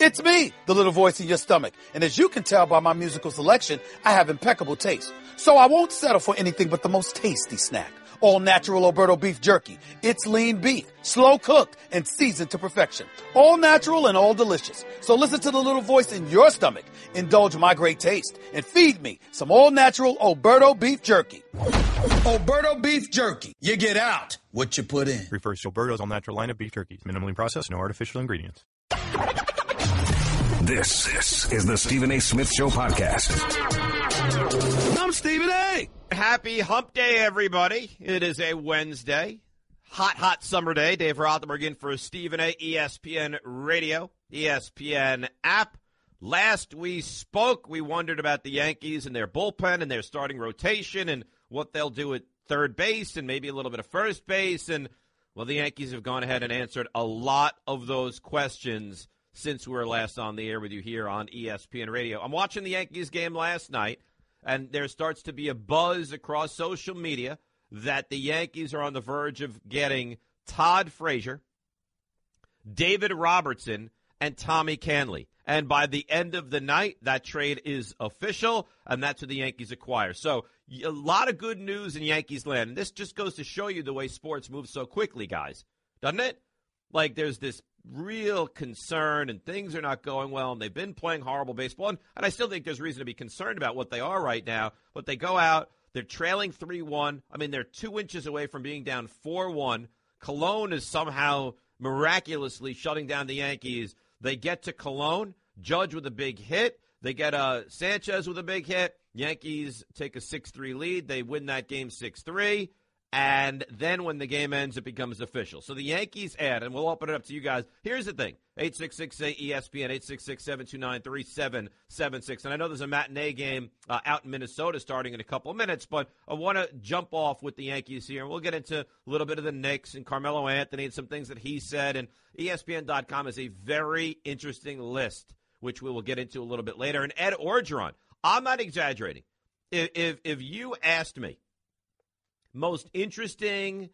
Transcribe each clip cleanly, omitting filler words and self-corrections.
It's me, the little voice in your stomach. And as you can tell by my musical selection, I have impeccable taste. So I won't settle for anything but the most tasty snack. All natural Alberto beef jerky. It's lean beef, slow cooked, and seasoned to perfection. All natural and all delicious. So listen to the little voice in your stomach. Indulge my great taste and feed me some all natural Alberto beef jerky. Alberto beef jerky. You get out what you put in. Refers to Alberto's all natural line of beef jerky. Minimally processed, no artificial ingredients. This is the Stephen A. Smith Show podcast. I'm Stephen A. Happy hump day, everybody. It is a Wednesday. Hot summer day. Dave Rothenberg in for Stephen A. ESPN Radio, ESPN app. Last we spoke, we wondered about the Yankees and their bullpen and their starting rotation and what they'll do at third base and maybe a little bit of first base. And, well, the Yankees have gone ahead and answered a lot of those questions since we were last on the air with you here on ESPN Radio. I'm watching the Yankees game last night, and there starts to be a buzz across social media that the Yankees are on the verge of getting Todd Frazier, David Robertson, and Tommy Kahnle. And by the end of the night, that trade is official, and that's who the Yankees acquire. So a lot of good news in Yankees land. And this just goes to show you the way sports moves so quickly, guys. Doesn't it? Like there's this real concern and things are not going well, and they've been playing horrible baseball. And I still think there's reason to be concerned about what they are right now. But they go out, they're trailing 3-1. I mean, they're 2 inches away from being down 4-1. Cologne is somehow miraculously shutting down the Yankees. They get to Cologne, Judge with a big hit. They get Sanchez with a big hit. Yankees take a 6-3 lead. They win that game 6-3. And then when the game ends, it becomes official. So the Yankees add, and we'll open it up to you guys. Here's the thing, 866-ESPN, 866-729-3776. And I know there's a matinee game out in Minnesota starting in a couple of minutes, but I want to jump off with the Yankees here. And we'll get into a little bit of the Knicks and Carmelo Anthony and some things that he said. And ESPN.com is a very interesting list, which we will get into a little bit later. And Ed Orgeron, I'm not exaggerating. If you asked me, most interesting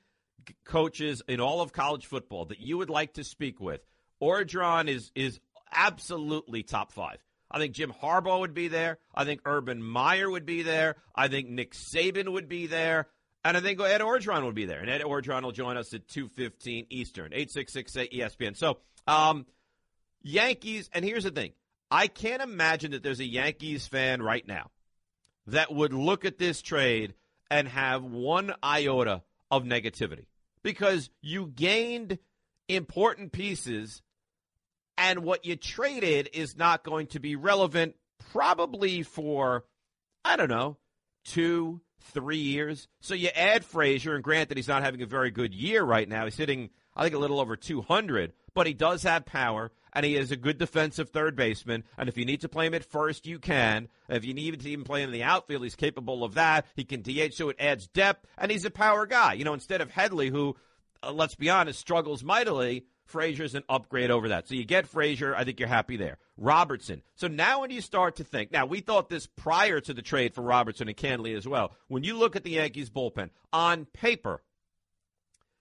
coaches in all of college football that you would like to speak with, Orgeron is absolutely top 5. I think Jim Harbaugh would be there. I think Urban Meyer would be there. I think Nick Saban would be there. And I think Ed Orgeron would be there. And Ed Orgeron will join us at 2:15 Eastern, 866-ESPN. So, Yankees, and here's the thing. I can't imagine that there's a Yankees fan right now that would look at this trade and have one iota of negativity, because you gained important pieces and what you traded is not going to be relevant probably for, 2-3 years. So you add Frazier, and granted he's not having a very good year right now. He's hitting, I think, a little over 200, but he does have power, and he is a good defensive third baseman. And if you need to play him at first, you can. If you need to even play him in the outfield, he's capable of that. He can DH, so it adds depth, and he's a power guy. Instead of Headley, who, let's be honest, struggles mightily, Frazier's an upgrade over that. So you get Frazier. I think you're happy there. Robertson. So now when you start to think, now we thought this prior to the trade for Robertson and Kahnle as well. When you look at the Yankees bullpen, on paper,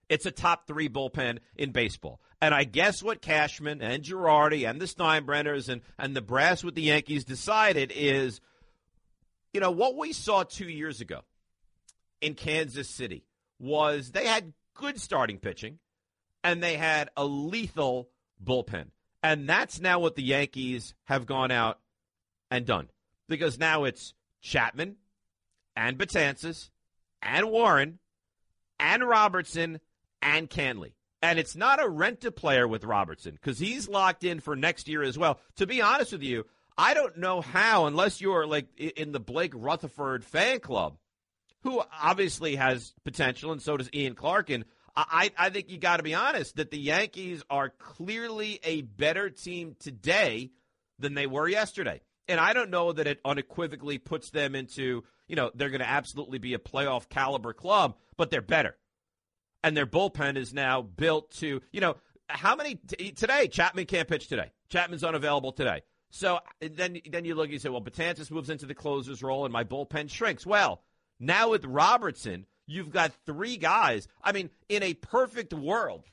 it's a top 3 bullpen in baseball. And I guess what Cashman and Girardi and the Steinbrenners and the brass with the Yankees decided is, what we saw 2 years ago in Kansas City was they had good starting pitching and they had a lethal bullpen. And that's now what the Yankees have gone out and done. Because now it's Chapman and Betances and Warren and Robertson and Kahnle. And it's not a rent-a-player with Robertson because he's locked in for next year as well. To be honest with you, I don't know how, unless you're like in the Blake Rutherford fan club, who obviously has potential, and so does Ian Clark. And I think you got to be honest that the Yankees are clearly a better team today than they were yesterday. And I don't know that it unequivocally puts them into, they're going to absolutely be a playoff caliber club, but they're better. And their bullpen is now built to, how many today? Chapman can't pitch today. Chapman's unavailable today. So then you look and you say, well, Betances moves into the closer's role and my bullpen shrinks. Well, now with Robertson, you've got 3 guys. I mean, in a perfect world,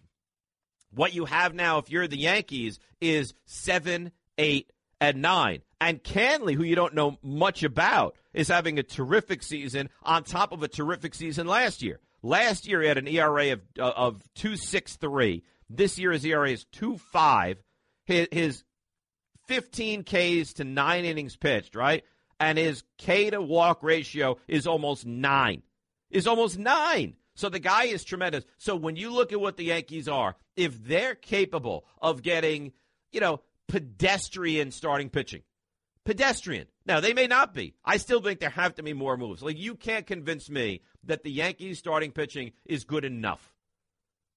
what you have now, if you're the Yankees, is 7 8, and 9. And Canley, who you don't know much about, is having a terrific season on top of a terrific season last year. Last year, he had an ERA of 2.63. This year, his ERA is 2.5. His 15 Ks to 9 innings pitched, right? And his K to walk ratio is almost 9. So the guy is tremendous. So when you look at what the Yankees are, if they're capable of getting, pedestrian starting pitching, pedestrian. Now, they may not be. I still think there have to be more moves. Like, you can't convince me that the Yankees starting pitching is good enough.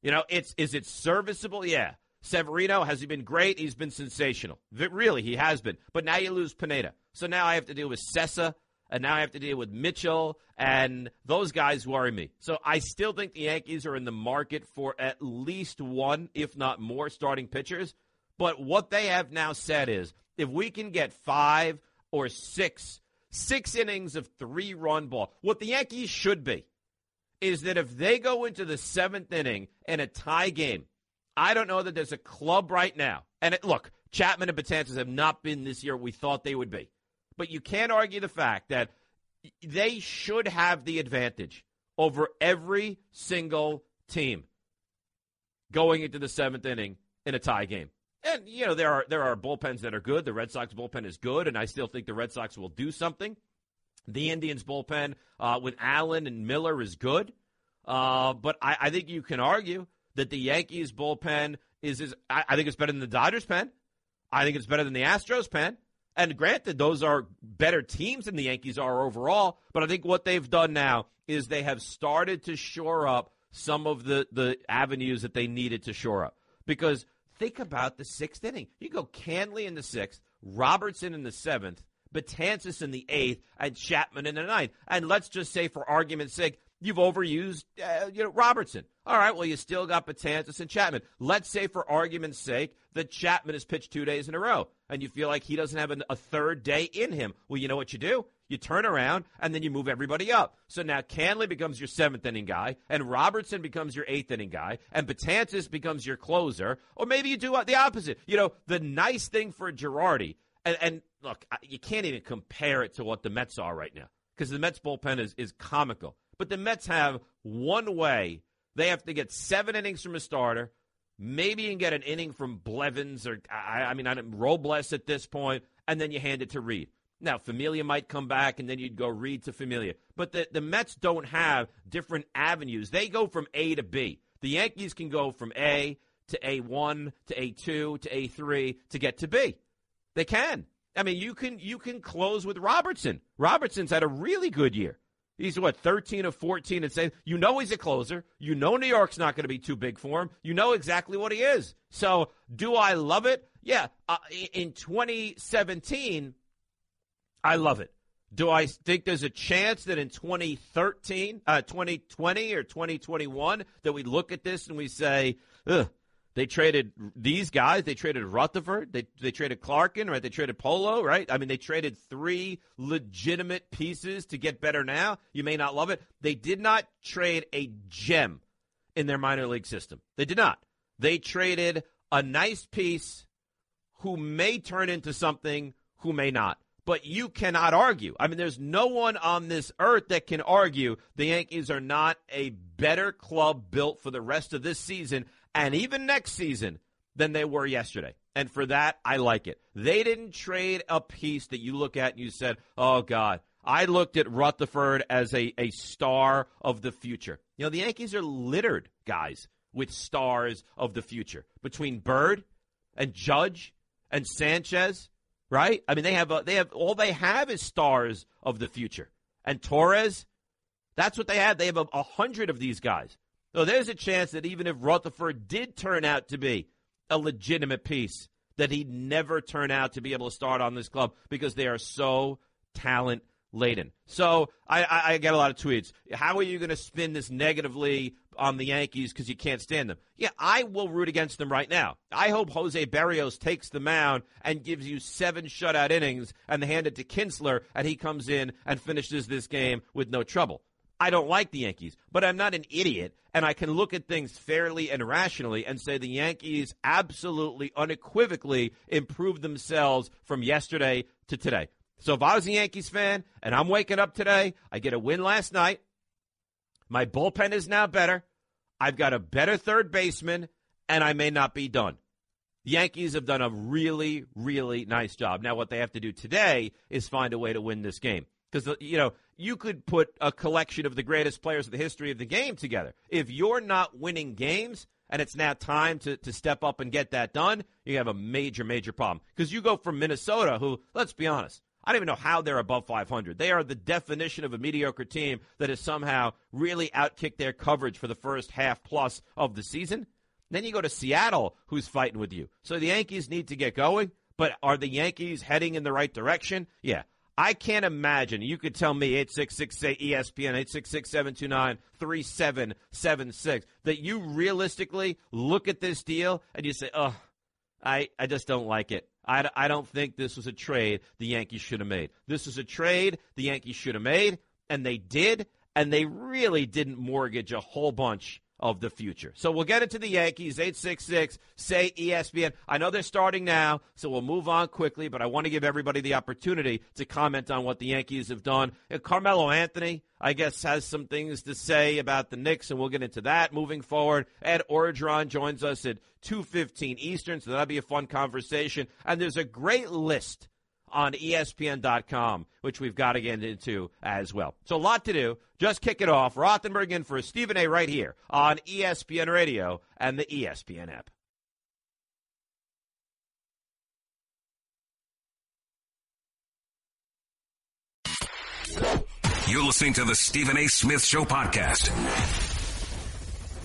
Is it serviceable? Yeah. Severino, has he been great? He's been sensational. Really, he has been. But now you lose Pineda. So now I have to deal with Sessa, and now I have to deal with Mitchell, and those guys worry me. So I still think the Yankees are in the market for at least one, if not more, starting pitchers. But what they have now said is, if we can get 5 or 6 innings of 3-run ball, what the Yankees should be is that if they go into the 7th inning in a tie game, I don't know that there's a club right now. And look, Chapman and Betances have not been this year what we thought they would be. But you can't argue the fact that they should have the advantage over every single team going into the 7th inning in a tie game. And, there are bullpens that are good. The Red Sox bullpen is good, and I still think the Red Sox will do something. The Indians bullpen with Allen and Miller is good. But I think you can argue that the Yankees bullpen I think it's better than the Dodgers pen. I think it's better than the Astros pen. And granted, those are better teams than the Yankees are overall. But I think what they've done now is they have started to shore up some of the avenues that they needed to shore up. Because think about the 6th inning. You go Canley in the 6th, Robertson in the 7th, Betances in the 8th, and Chapman in the 9th. And let's just say, for argument's sake, you've overused Robertson. All right, well, you still got Betances and Chapman. Let's say, for argument's sake, that Chapman has pitched 2 days in a row, and you feel like he doesn't have a third day in him. Well, you know what you do? You turn around, and then you move everybody up. So now Canley becomes your 7th inning guy, and Robertson becomes your 8th inning guy, and Betances becomes your closer. Or maybe you do the opposite. The nice thing for Girardi, and look, you can't even compare it to what the Mets are right now, because the Mets bullpen is comical. But the Mets have one way. They have to get 7 innings from a starter. Maybe you can get an inning from Blevins or Robles at this point, and then you hand it to Reed. Now, Familia might come back, and then you'd go Reed to Familia. But the Mets don't have different avenues. They go from A to B. The Yankees can go from A to A1 to A2 to A3 to get to B. They can. I mean, you can close with Robertson. Robertson's had a really good year. He's, 13 of 14 and say, he's a closer. New York's not going to be too big for him. You know exactly what he is. So do I love it? Yeah. In 2017, I love it. Do I think there's a chance that in 2020 or 2021 that we look at this and we say, ugh, they traded these guys. They traded Rutherford. They traded Clarkin, right? They traded Polo, right? I mean, they traded 3 legitimate pieces to get better now. You may not love it. They did not trade a gem in their minor league system. They did not. They traded a nice piece who may turn into something, who may not. But you cannot argue. I mean, there's no one on this earth that can argue the Yankees are not a better club built for the rest of this season and even next season than they were yesterday. And for that, I like it. They didn't trade a piece that you look at and you said, oh, God. I looked at Rutherford as a star of the future. The Yankees are littered, guys, with stars of the future. Between Bird and Judge and Sanchez, right? I mean, they have all they have is stars of the future. And Torres, that's what they have. They have 100 of these guys. So there's a chance that even if Rutherford did turn out to be a legitimate piece, that he'd never turn out to be able to start on this club because they are so talent-laden. So I get a lot of tweets. How are you going to spin this negatively on the Yankees because you can't stand them? Yeah, I will root against them right now. I hope Jose Berrios takes the mound and gives you 7 shutout innings and they hand it to Kinsler and he comes in and finishes this game with no trouble. I don't like the Yankees, but I'm not an idiot, and I can look at things fairly and rationally and say the Yankees absolutely, unequivocally improved themselves from yesterday to today. So if I was a Yankees fan and I'm waking up today, I get a win last night, my bullpen is now better, I've got a better third baseman, and I may not be done. The Yankees have done a really, really nice job. Now what they have to do today is find a way to win this game. Because, you could put a collection of the greatest players in the history of the game together. If you're not winning games and it's now time to step up and get that done, you have a major, major problem. Because you go from Minnesota, who, let's be honest, I don't even know how they're above 500. They are the definition of a mediocre team that has somehow really outkicked their coverage for the first half plus of the season. Then you go to Seattle, who's fighting with you. So the Yankees need to get going, but are the Yankees heading in the right direction? Yeah. I can't imagine. You could tell me, 866-ESPN, 866-729-3776, that you realistically look at this deal and you say, I just don't like it. I don't think this was a trade the Yankees should have made. This was a trade the Yankees should have made, and they did, and they really didn't mortgage a whole bunch of the future. So we'll get into the Yankees, 866-SAY-ESPN. I know they're starting now, so we'll move on quickly, but I want to give everybody the opportunity to comment on what the Yankees have done. And Carmelo Anthony, I guess, has some things to say about the Knicks, and we'll get into that moving forward. Ed Orgeron joins us at 2:15 Eastern, so that'll be a fun conversation. And there's a great list on ESPN.com, which we've got to get into as well. So a lot to do. Just kick it off. Rothenberg in for Stephen A. right here on ESPN Radio and the ESPN app. You're listening to the Stephen A. Smith Show podcast.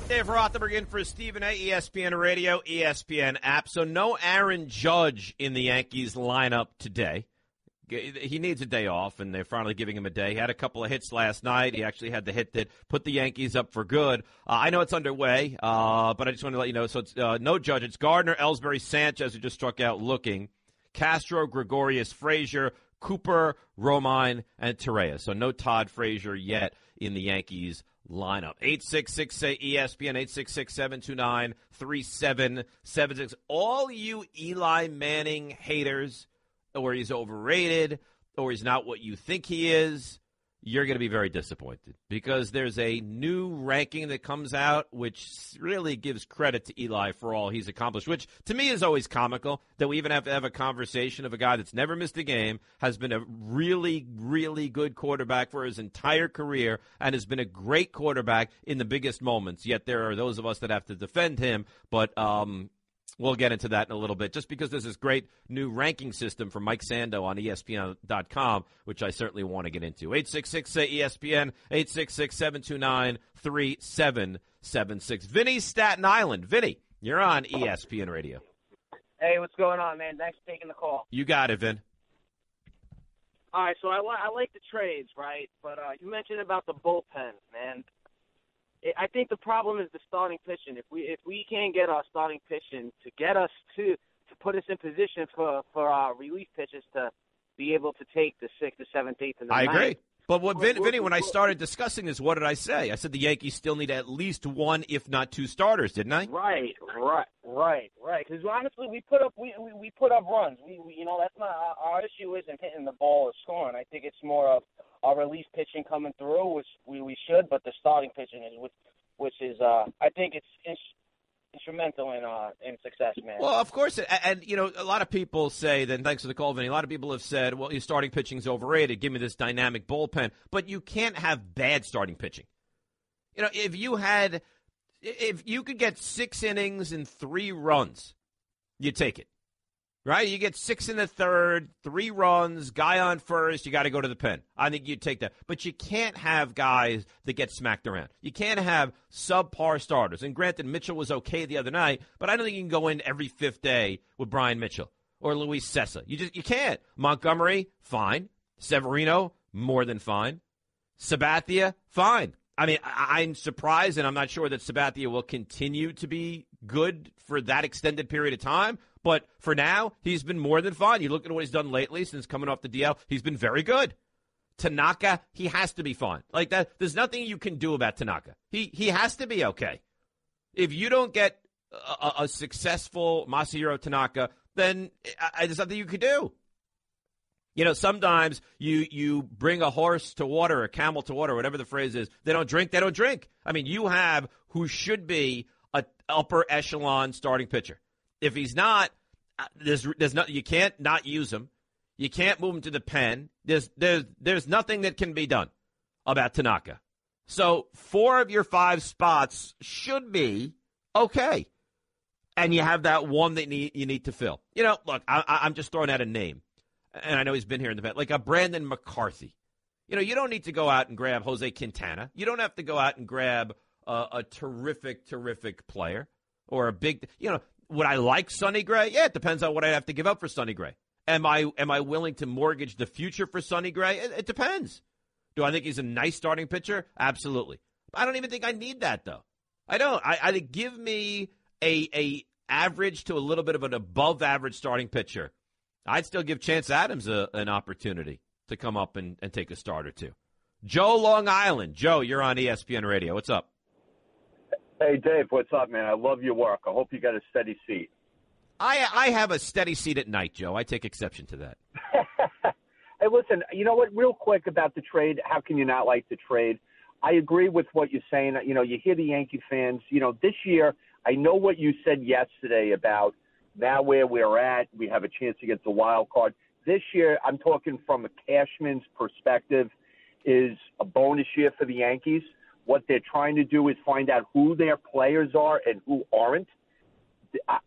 Dave Rothenberg in for Stephen A. ESPN Radio, ESPN app. So no Aaron Judge in the Yankees lineup today. He needs a day off, and they're finally giving him a day. He had a couple of hits last night. He actually had the hit that put the Yankees up for good. I know it's underway, but I just want to let you know. So it's no Judge. It's Gardner, Ellsbury, Sanchez, who just struck out looking, Castro, Gregorius, Frazier, Cooper, Romine, and Torres. So no Todd Frazier yet in the Yankees lineup. 866-ESPN, 866-729-3776. All you Eli Manning haters, or he's overrated, or he's not what you think he is, you're going to be very disappointed because there's a new ranking that comes out which really gives credit to Eli for all he's accomplished, which to me is always comical that we even have to have a conversation of a guy that's never missed a game, has been a really, really good quarterback for his entire career, and has been a great quarterback in the biggest moments, yet there are those of us that have to defend him, but we'll get into that in a little bit, just because there's this great new ranking system from Mike Sando on ESPN.com, which I certainly want to get into. 866-ESPN, 866-729-3776. Vinny, Staten Island. Vinny, you're on ESPN Radio. Hey, what's going on, man? Thanks for taking the call. You got it, Vin. All right, so I like the trades, right? But you mentioned about the bullpen, man. I think the problem is the starting pitching. If we can't get our starting pitching to get us to put us in position for our relief pitchers to be able to take the 6th, the 7th, 8th, and the 9th. I agree. But Vinny, when I started discussing this, what did I say? I said the Yankees still need at least one, if not two starters, didn't I? Right. Because honestly, we put up runs. We that's not our issue. Isn't hitting the ball or scoring. I think it's more of our relief pitching coming through, which we should, but the starting pitching is which is I think it's instrumental in success, man. Well, of course, and a lot of people say, then thanks for the call, Vinny, a lot of people have said, well, your starting pitching is overrated, give me this dynamic bullpen, but you can't have bad starting pitching. If you could get 6 innings and 3 runs, you take it. Right? You get 6 in the third, 3 runs, guy on first, you got to go to the pen. I think you'd take that. But you can't have guys that get smacked around. You can't have subpar starters. And granted, Mitchell was okay the other night, but I don't think you can go in every 5th day with Brian Mitchell or Luis Sessa. You can't. Montgomery, fine. Severino, more than fine. Sabathia, fine. I mean, I'm surprised, and I'm not sure that Sabathia will continue to be good for that extended period of time. But for now, he's been more than fine. You look at what he's done lately since coming off the DL. He's been very good. Tanaka, he has to be fine. Like that, there's nothing you can do about Tanaka. He has to be okay. If you don't get a successful Masahiro Tanaka, then there's nothing you could do. You know, sometimes you bring a horse to water, a camel to water, whatever the phrase is. They don't drink. I mean, you have who should be an upper echelon starting pitcher. If he's not, there's no, you can't not use him. You can't move him to the pen. There's nothing that can be done about Tanaka. So 4 of your 5 spots should be okay. And you have that one that you need to fill. You know, look, I'm just throwing out a name. And I know he's been here in the vet, like a Brandon McCarthy. You know, you don't need to go out and grab Jose Quintana. You don't have to go out and grab a terrific player or a big, you know, would I like Sonny Gray? Yeah, it depends on what I'd have to give up for Sonny Gray. Am I willing to mortgage the future for Sonny Gray? It depends. Do I think he's a nice starting pitcher? Absolutely. I don't even think I need that, though. I don't. I think give me a average to a little bit of an above average starting pitcher. I'd still give Chance Adams an opportunity to come up and take a start or two. Joe, Long Island. Joe, you're on ESPN Radio. What's up? Hey, Dave, what's up, man? I love your work. I hope you got a steady seat. I have a steady seat at night, Joe. I take exception to that. Hey, listen, you know what? Real quick about the trade, how can you not like the trade? I agree with what you're saying. You know, you hear the Yankee fans. You know, this year, I know what you said yesterday about now where we're at, we have a chance to get the wild card. This year, I'm talking from a Cashman's perspective, is a bonus year for the Yankees. What they're trying to do is find out who their players are and who aren't.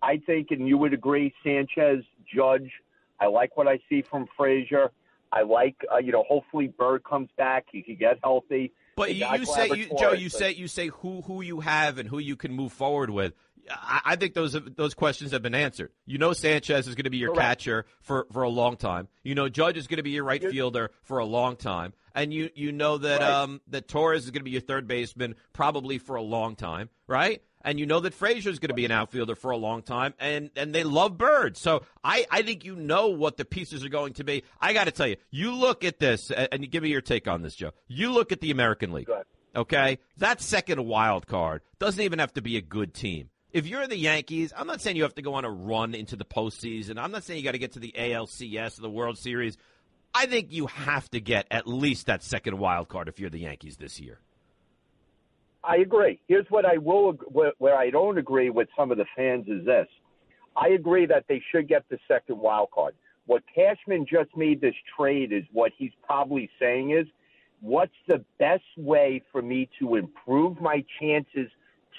I think, and you would agree, Sanchez, Judge, I like what I see from Frazier. I like, hopefully Bird comes back. He can get healthy. But Joe, you say who you have and who you can move forward with. I think those questions have been answered. You know Sanchez is going to be your catcher for a long time. You know Judge is going to be your right fielder for a long time. And you know that that Torres is going to be your third baseman probably for a long time, right? And you know that Frazier is going to be an outfielder for a long time, and they love Bird. So I think you know what the pieces are going to be. I got to tell you, you look at this, and you give me your take on this, Joe. You look at the American League, okay? That second wild card doesn't even have to be a good team. If you're the Yankees, I'm not saying you have to go on a run into the postseason. I'm not saying you got to get to the ALCS or the World Series. I think you have to get at least that second wild card if you're the Yankees this year. I agree. Here's what where I don't agree with some of the fans is this. I agree that they should get the second wild card. What Cashman just made this trade is what he's probably saying is, what's the best way for me to improve my chances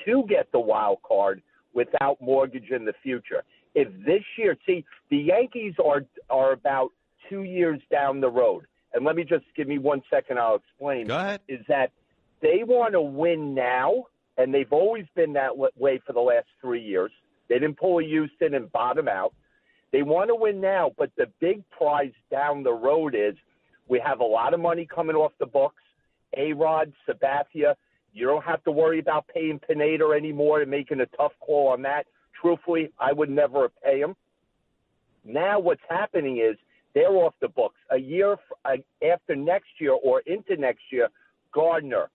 to get the wild card without mortgage in the future? If this year, see, the Yankees are about 2 years down the road. And let me just give me 1 second, I'll explain. Go ahead. Is that they want to win now, and they've always been that way for the last 3 years. They didn't pull a Houston and bottom out. They want to win now, but the big prize down the road is we have a lot of money coming off the books. A-Rod, Sabathia, you don't have to worry about paying Pineda anymore and making a tough call on that. Truthfully, I would never pay him. Now what's happening is they're off the books. A year after next year or into next year, Gardner,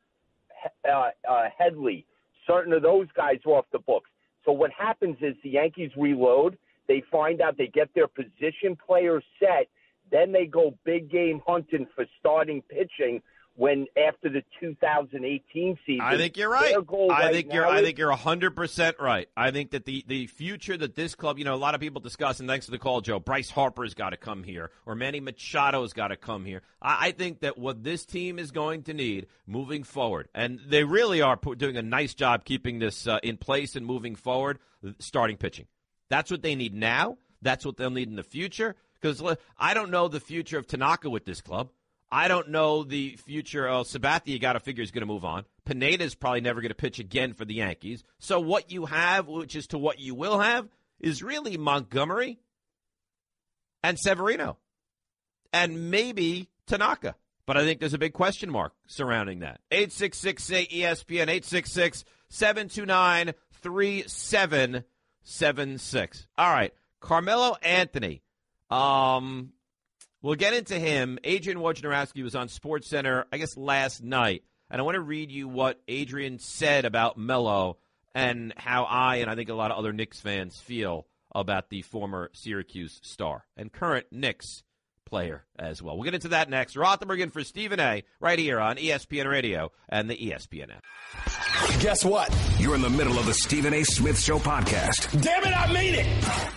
Headley, certain of those guys are off the books. So what happens is the Yankees reload. They find out they get their position players set. Then they go big game hunting for starting pitching when after the 2018 season. I think you're right. I think you're 100% right. I think that the future that this club, you know, a lot of people discuss, and thanks for the call, Joe, Bryce Harper's got to come here, or Manny Machado's got to come here. I think that what this team is going to need moving forward, and they really are doing a nice job keeping this in place and moving forward, starting pitching. That's what they need now. That's what they'll need in the future. Because I don't know the future of Tanaka with this club. I don't know the future of Sabathia. You got to figure he's going to move on. Pineda's probably never going to pitch again for the Yankees. So what you have, which is to what you will have, is really Montgomery and Severino and maybe Tanaka. But I think there's a big question mark surrounding that. 866-ESPN, 866-729-3776. All right, Carmelo Anthony. We'll get into him. Adrian Wojnarowski was on SportsCenter, I guess, last night. And I want to read you what Adrian said about Melo and how I and I think a lot of other Knicks fans feel about the former Syracuse star and current Knicks player as well. We'll get into that next. Rothenberg in for Stephen A. right here on ESPN Radio and the ESPN app. Guess what? You're in the middle of the Stephen A. Smith Show podcast. Damn it, I mean it.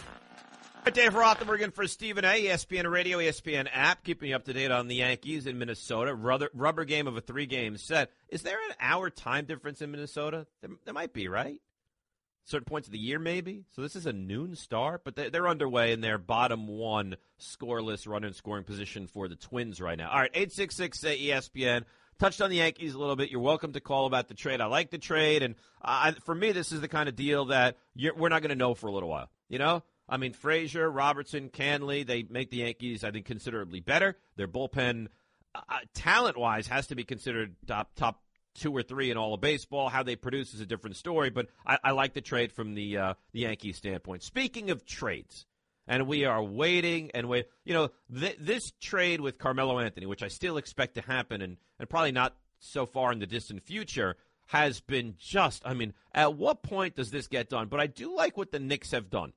Dave Rothenberg in for Stephen A. ESPN Radio, ESPN app, keeping you up to date on the Yankees in Minnesota. Rubber game of a 3-game set. Is there an hour time difference in Minnesota? There might be, right? Certain points of the year, maybe. So this is a noon start, but they're underway in their bottom one scoreless run in scoring position for the Twins right now. All right, 866-ESPN. Touched on the Yankees a little bit. You're welcome to call about the trade. I like the trade, and for me, this is the kind of deal that we're not going to know for a little while. You know? I mean, Frazier, Robertson, Canley, they make the Yankees, I think, considerably better. Their bullpen, talent-wise, has to be considered top 2 or 3 in all of baseball. How they produce is a different story, but I like the trade from the Yankees standpoint. Speaking of trades, and we are waiting and wait. You know, this trade with Carmelo Anthony, which I still expect to happen and probably not so far in the distant future, has been just, I mean, at what point does this get done? But I do like what the Knicks have done.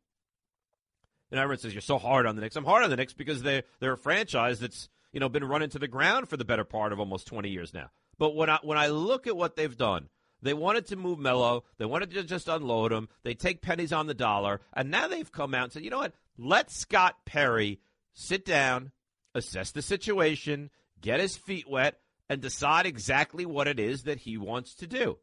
And everyone says, you're so hard on the Knicks. I'm hard on the Knicks because they're a franchise that's, you know, been run into the ground for the better part of almost 20 years now. But when I look at what they've done, they wanted to move Melo. They wanted to just unload him. They take pennies on the dollar. And now they've come out and said, you know what? Let Scott Perry sit down, assess the situation, get his feet wet, and decide exactly what it is that he wants to do.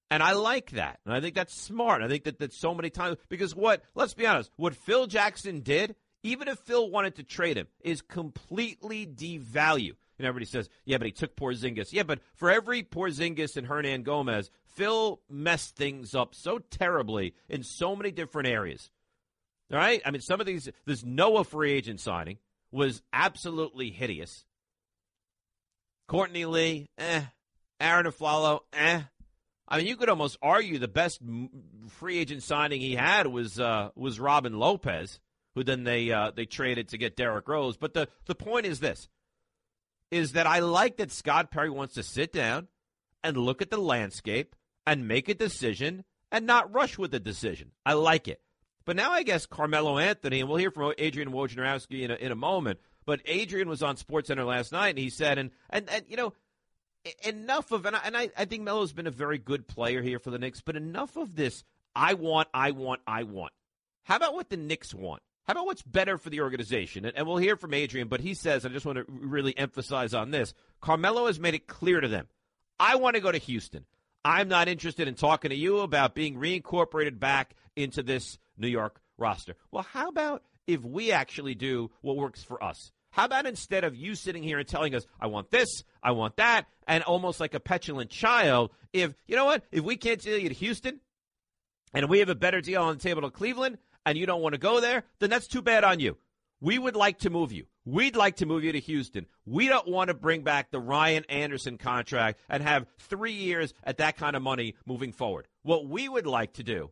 And I like that. And I think that's smart. I think that so many times, because let's be honest, what Phil Jackson did, even if Phil wanted to trade him, is completely devalue. And everybody says, yeah, but he took Porzingis. Yeah, but for every Porzingis and Hernan Gomez, Phil messed things up so terribly in so many different areas. All right? I mean, some of this Noah free agent signing was absolutely hideous. Courtney Lee, Aaron Aflalo, I mean, you could almost argue the best free agent signing he had was Robin Lopez, who then they traded to get Derrick Rose. But the point is this, is that I like that Scott Perry wants to sit down and look at the landscape and make a decision and not rush with the decision. I like it. But now I guess Carmelo Anthony, and we'll hear from Adrian Wojnarowski in a moment, but Adrian was on SportsCenter last night, and he said, and you know, enough of, and I think Melo's been a very good player here for the Knicks, but enough of this, I want. How about what the Knicks want? How about what's better for the organization? And we'll hear from Adrian, but he says, I just want to really emphasize on this, Carmelo has made it clear to them, I want to go to Houston. I'm not interested in talking to you about being reincorporated back into this New York roster. Well, how about if we actually do what works for us? How about instead of you sitting here and telling us, I want this, I want that, and almost like a petulant child, if, you know what, if we can't deal you to Houston, and we have a better deal on the table to Cleveland, and you don't want to go there, then that's too bad on you. We would like to move you. We'd like to move you to Houston. We don't want to bring back the Ryan Anderson contract and have 3 years at that kind of money moving forward. What we would like to do,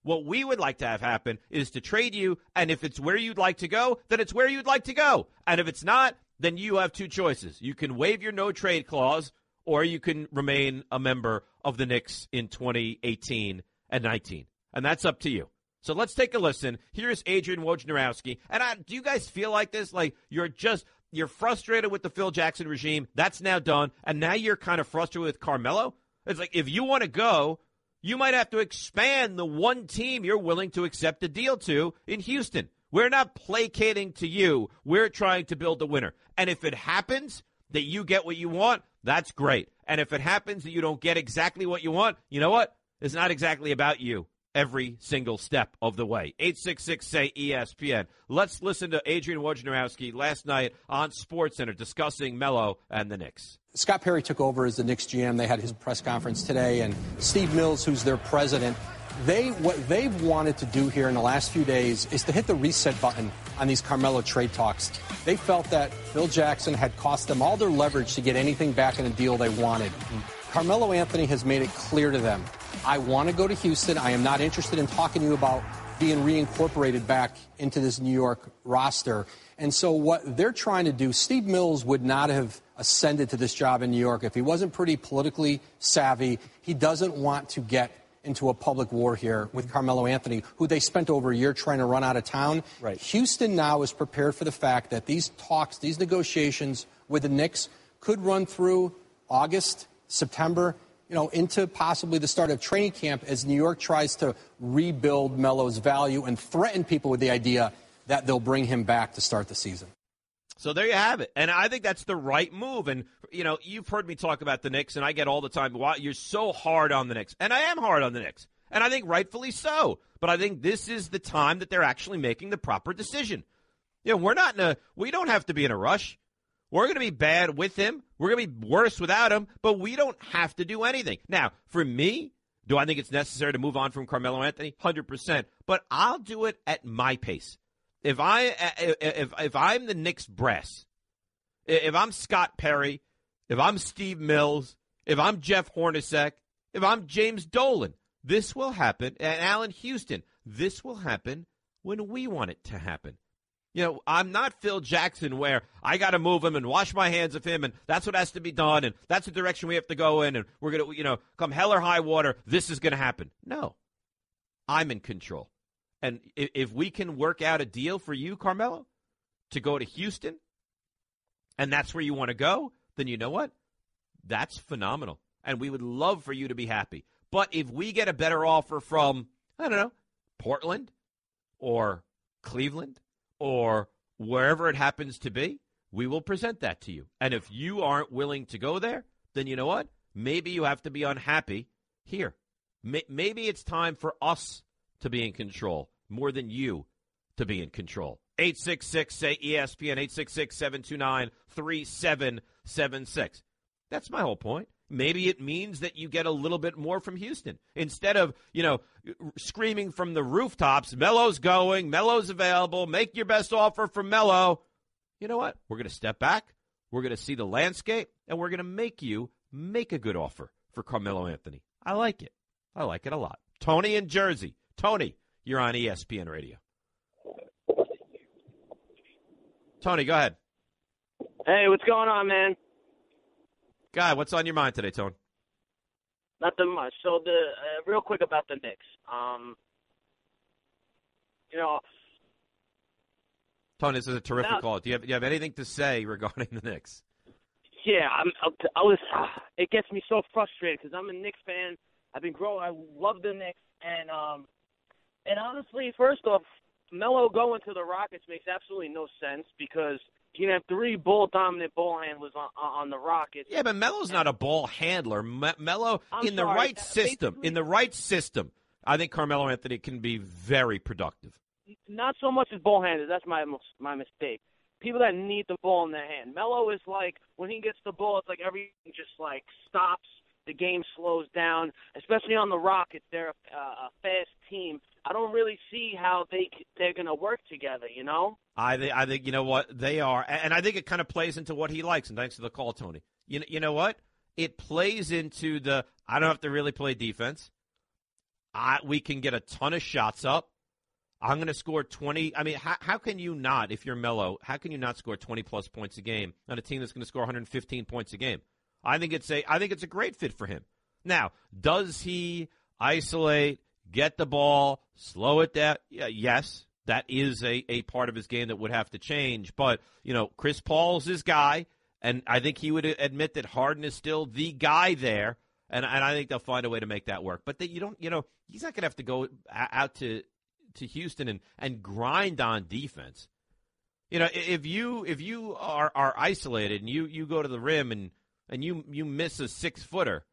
what we would like to have happen is to trade you, and if it's where you'd like to go, then it's where you'd like to go. And if it's not, then you have 2 choices. You can waive your no-trade clause, or you can remain a member of the Knicks in 2018 and 19. And that's up to you. So let's take a listen. Here's Adrian Wojnarowski. And do you guys feel like this? Like you're frustrated with the Phil Jackson regime. That's now done. And now you're kind of frustrated with Carmelo? It's like if you want to go, you might have to expand the one team you're willing to accept a deal to in Houston. We're not placating to you. We're trying to build a winner. And if it happens that you get what you want, that's great. And if it happens that you don't get exactly what you want, you know what? It's not exactly about you every single step of the way. 866-SAY-ESPN. Let's listen to Adrian Wojnarowski last night on SportsCenter discussing Melo and the Knicks. Scott Perry took over as the Knicks GM. They had his press conference today, and Steve Mills, who's their president, what they've wanted to do here in the last few days is to hit the reset button on these Carmelo trade talks. They felt that Phil Jackson had cost them all their leverage to get anything back in a deal they wanted. Carmelo Anthony has made it clear to them, I want to go to Houston. I am not interested in talking to you about being reincorporated back into this New York roster. And so what they're trying to do, Steve Mills would not have ascended to this job in New York if he wasn't pretty politically savvy. He doesn't want to get into a public war here with Carmelo Anthony, who they spent over a year trying to run out of town. Right. Houston now is prepared for the fact that these talks, these negotiations with the Knicks could run through August, September, into possibly the start of training camp as New York tries to rebuild Melo's value and threaten people with the idea that they'll bring him back to start the season. So there you have it. And I think that's the right move. And, you've heard me talk about the Knicks, and I get all the time, why you're so hard on the Knicks. And I am hard on the Knicks. And I think rightfully so. But I think this is the time that they're actually making the proper decision. We don't have to be in a rush. We're going to be bad with him. We're going to be worse without him. But we don't have to do anything. Now, for me, do I think it's necessary to move on from Carmelo Anthony? 100%. But I'll do it at my pace. If I'm the Knicks brass, if I'm Scott Perry, if I'm Steve Mills, if I'm Jeff Hornacek, if I'm James Dolan, this will happen. And Allen Houston, this will happen when we want it to happen. I'm not Phil Jackson where I got to move him and wash my hands of him, and that's what has to be done, and that's the direction we have to go in, and we're going to, come hell or high water, this is going to happen. No, I'm in control. And if we can work out a deal for you, Carmelo, to go to Houston, and that's where you want to go, then you know what? That's phenomenal. And we would love for you to be happy. But if we get a better offer from, Portland or Cleveland or wherever it happens to be, we will present that to you. And if you aren't willing to go there, then you know what? Maybe you have to be unhappy here. Maybe it's time for us to be in control more than you to be in control. 866-SAY-ESPN, 866-729-3776. That's my whole point. Maybe it means that you get a little bit more from Houston. Instead of, screaming from the rooftops, Melo's going, Melo's available, make your best offer for Melo. You know what? We're going to step back, we're going to see the landscape, and we're going to make you make a good offer for Carmelo Anthony. I like it. I like it a lot. Tony in Jersey. Tony, you're on ESPN Radio. Tony, go ahead. Hey, what's going on, man? God, what's on your mind today, Tony? Nothing much. So, real quick about the Knicks. Tony, this is a terrific call. Do you have anything to say regarding the Knicks? Yeah, it gets me so frustrated because I'm a Knicks fan. I've been growing. I love the Knicks, and honestly, first off, Melo going to the Rockets makes absolutely no sense because you can have three dominant ball handlers on the Rockets. Yeah, but Melo's not a ball handler. Melo in the right system, I think Carmelo Anthony can be very productive. Not so much as ball handlers. That's my mistake. People that need the ball in their hand. Melo is like when he gets the ball, it's like everything just like stops. The game slows down, especially on the Rockets. They're a fast team. I don't really see how they're going to work together, I think you know what they are, and I think it kind of plays into what he likes. And thanks for the call, Tony. You know what? It plays into the I don't have to really play defense. We can get a ton of shots up. I'm going to score 20. I mean, how can you not, if you're Melo, how can you not score 20-plus points a game on a team that's going to score 115 points a game? I think it's a great fit for him. Now, does he isolate, get the ball, slow it down? Yeah, yes, that is a part of his game that would have to change. But, Chris Paul's his guy, and I think he would admit that Harden is still the guy there, and I think they'll find a way to make that work. But he's not going to have to go out to Houston and grind on defense. If you are isolated and you go to the rim and you miss a 6-footer,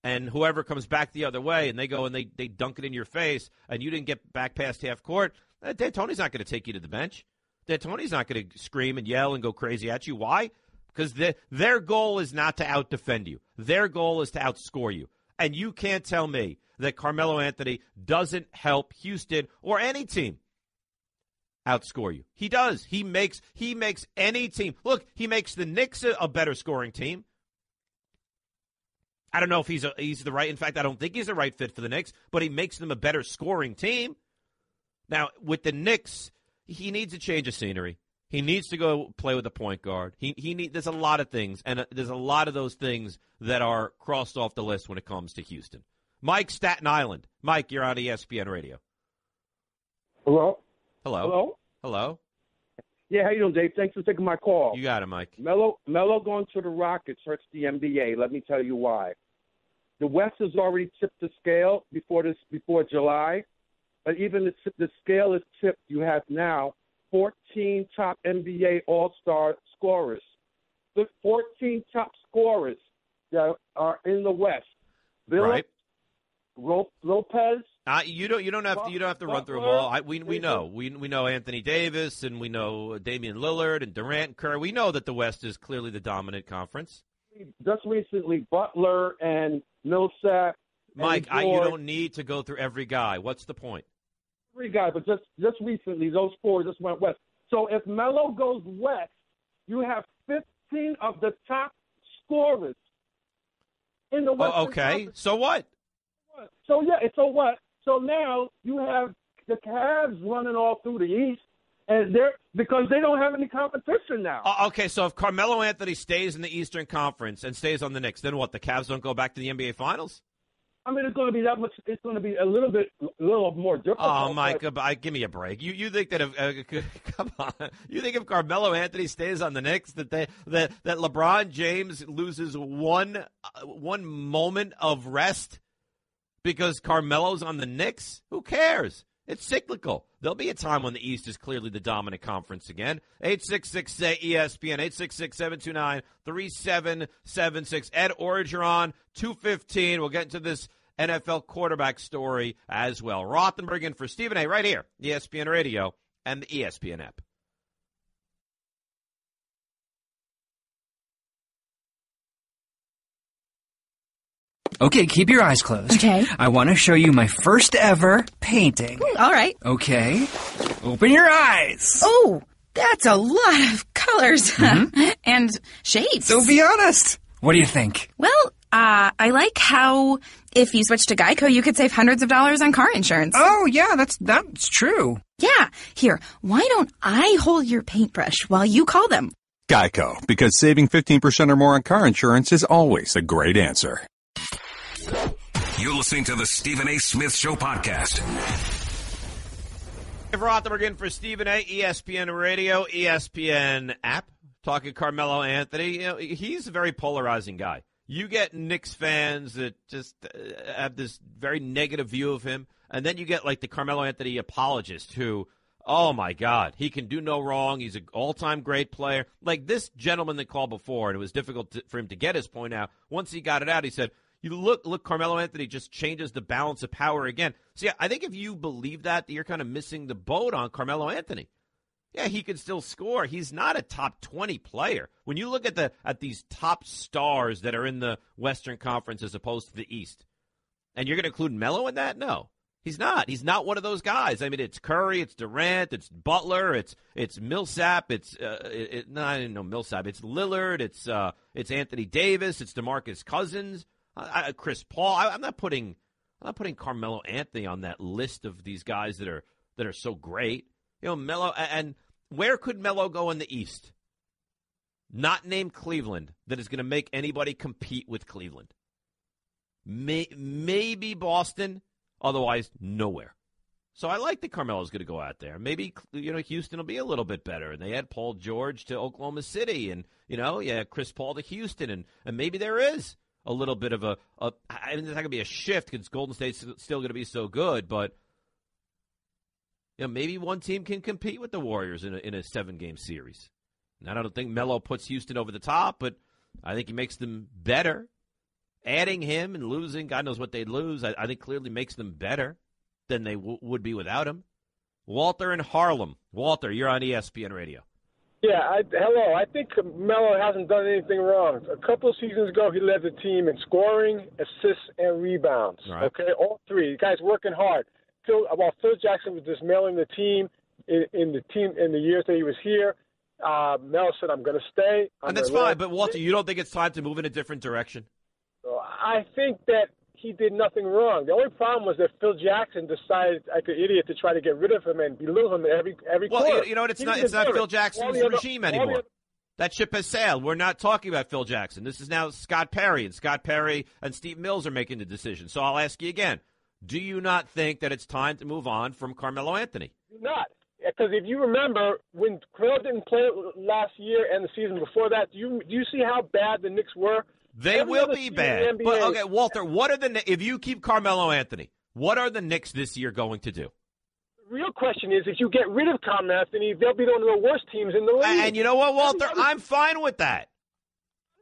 and whoever comes back the other way and they go and they dunk it in your face and you didn't get back past half court, D'Antoni's not going to take you to the bench. D'Antoni's not going to scream and yell and go crazy at you. Why? Because their goal is not to out-defend you. Their goal is to outscore you. And you can't tell me that Carmelo Anthony doesn't help Houston or any team outscore you. He does. He makes any team. Look, he makes the Knicks a better scoring team. I don't know if he's the right. In fact, I don't think he's the right fit for the Knicks, but he makes them a better scoring team. Now, with the Knicks, he needs a change of scenery. He needs to go play with a point guard. There's a lot of things, and there's a lot of those things that are crossed off the list when it comes to Houston. Mike, Staten Island. Mike, you're on ESPN Radio. Hello? Hello? Hello? Yeah, how you doing, Dave? Thanks for taking my call. You got it, Mike. Melo going to the Rockets hurts the NBA. Let me tell you why. The West has already tipped the scale before July, but even the scale is tipped. You have now 14 top NBA All-Star scorers. The 14 top scorers that are in the West. Right. Lopez. You don't have to run through them all. We know. We know Anthony Davis, and we know Damian Lillard and Durant and Kerr. We know that the West is clearly the dominant conference. Just recently, Butler and Millsap. Mike, and you don't need to go through every guy. What's the point? Every guy, but just recently, those four just went west. So if Melo goes west, you have 15 of the top scorers in the Western Conference. So what? So what? So now you have the Cavs running all through the East, and because they don't have any competition now. Okay, so if Carmelo Anthony stays in the Eastern Conference and stays on the Knicks, then what? The Cavs don't go back to the NBA Finals? I mean, it's going to be that much. It's going to be a little more difficult. Oh, Mike, give me a break. You think that come on? You think if Carmelo Anthony stays on the Knicks, that LeBron James loses one moment of rest because Carmelo's on the Knicks? Who cares? It's cyclical. There'll be a time when the East is clearly the dominant conference again. 866-ESPN, 866-729-3776. Ed Orgeron, 2:15. We'll get into this NFL quarterback story as well. Rothenberg in for Stephen A. right here, ESPN Radio and the ESPN app. Okay, keep your eyes closed. Okay. I want to show you my first ever painting. All right. Okay. Open your eyes. Oh, that's a lot of colors and shapes. So be honest. What do you think? Well, I like how if you switch to Geico, you could save hundreds of dollars on car insurance. Oh, yeah, that's true. Yeah. Here, why don't I hold your paintbrush while you call them? Geico, because saving 15% or more on car insurance is always a great answer. You're listening to the Stephen A. Smith Show podcast. Rothenberg in for Stephen A. ESPN Radio, ESPN app. Talking Carmelo Anthony. He's a very polarizing guy. You get Knicks fans that just have this very negative view of him, and then you get like the Carmelo Anthony apologist who, oh my God, he can do no wrong. He's an all-time great player. Like this gentleman that called before, and it was difficult for him to get his point out. Once he got it out, he said, you look, Carmelo Anthony just changes the balance of power again. So, yeah, I think if you believe that, you're kind of missing the boat on Carmelo Anthony. Yeah, he can still score. He's not a top 20 player. When you look at these top stars that are in the Western Conference as opposed to the East, and you're going to include Melo in that? No, he's not. He's not one of those guys. I mean, it's Curry, it's Durant, it's Butler, it's Millsap, I didn't know Millsap. It's Lillard, it's Anthony Davis, it's DeMarcus Cousins. Chris Paul. I'm not putting Carmelo Anthony on that list of these guys that are so great. Melo, and where could Melo go in the East? Not named Cleveland, that is going to make anybody compete with Cleveland. Maybe Boston, otherwise nowhere. So I like that Carmelo's going to go out there. Maybe Houston will be a little bit better, and they had Paul George to Oklahoma City, and Chris Paul to Houston, and maybe there is a little bit of I mean, there's not going to be a shift because Golden State's still going to be so good, but maybe one team can compete with the Warriors in a 7-game series. And I don't think Melo puts Houston over the top, but I think he makes them better. Adding him and losing, God knows what they'd lose, I think clearly makes them better than they would be without him. Walter in Harlem. Walter, you're on ESPN Radio. Yeah, hello. I think Melo hasn't done anything wrong. A couple of seasons ago, he led the team in scoring, assists, and rebounds. Right. Okay, all three. The guy's working hard. Phil Jackson was dismantling the team in the years that he was here. Melo said, "I'm going to stay." And that's fine. But Walter, you don't think it's time to move in a different direction? I think that he did nothing wrong. The only problem was that Phil Jackson decided, like an idiot, to try to get rid of him and belittle him every quarter. Well, you know what? It's not Phil Jackson's regime anymore. That ship has sailed. We're not talking about Phil Jackson. This is now Scott Perry, and Scott Perry and Steve Mills are making the decision. So I'll ask you again. Do you not think that it's time to move on from Carmelo Anthony? Not. Because if you remember, when Carmelo didn't play last year and the season before that, do you see how bad the Knicks were? They will be bad. But, okay, Walter, if you keep Carmelo Anthony, what are the Knicks this year going to do? The real question is, if you get rid of Carmelo Anthony, they'll be one of the worst teams in the league. And you know what, Walter? I'm fine with that.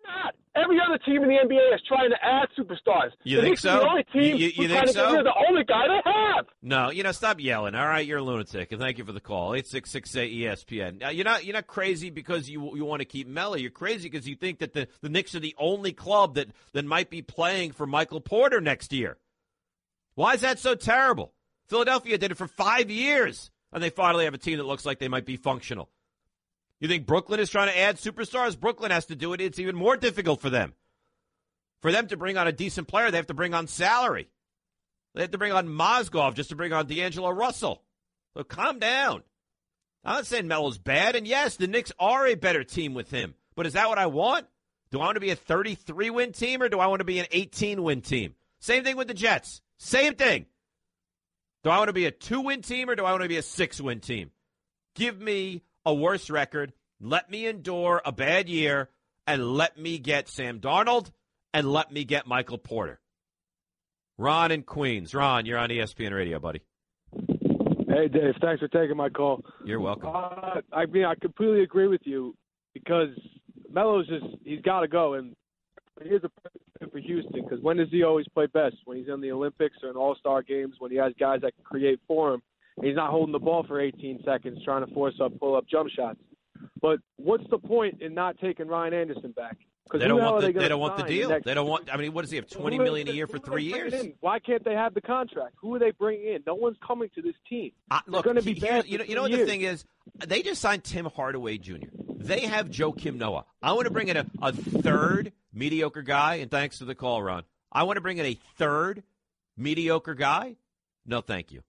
Not. Every other team in the NBA is trying to add superstars. You think so? The only team you who's think trying to so? get rid of the only guy they have. No, stop yelling. All right, you're a lunatic, and thank you for the call. 866-ESPN. Now, you're not crazy because you want to keep Melo. You're crazy because you think that the Knicks are the only club that might be playing for Michael Porter next year. Why is that so terrible? Philadelphia did it for 5 years, and they finally have a team that looks like they might be functional. You think Brooklyn is trying to add superstars? Brooklyn has to do it. It's even more difficult for them. For them to bring on a decent player, they have to bring on salary. They have to bring on Mozgov just to bring on D'Angelo Russell. So calm down. I'm not saying Melo's bad, and yes, the Knicks are a better team with him. But is that what I want? Do I want to be a 33-win team, or do I want to be an 18-win team? Same thing with the Jets. Same thing. Do I want to be a 2-win team, or do I want to be a 6-win team? Give me a worse record. Let me endure a bad year, and let me get Sam Darnold, and let me get Michael Porter. Ron in Queens. Ron, you're on ESPN Radio, buddy. Hey, Dave. Thanks for taking my call. You're welcome. I completely agree with you because Melo's he's got to go. And here's a question for Houston, because when does he always play best? When he's in the Olympics or in All-Star games, when he has guys that can create for him. He's not holding the ball for 18 seconds trying to pull-up jump shots. But what's the point in not taking Ryan Anderson back? They don't want the deal. They don't want. I mean, what does he have? $20 million a year for 3 years? Why can't they have the contract? Who are they bringing in? No one's coming to this team. Look, going to be bad. You know what the thing is? They just signed Tim Hardaway Jr. They have Joakim Noah. I want to bring in a third mediocre guy. And thanks for the call, Ron. I want to bring in a third mediocre guy. No, thank you.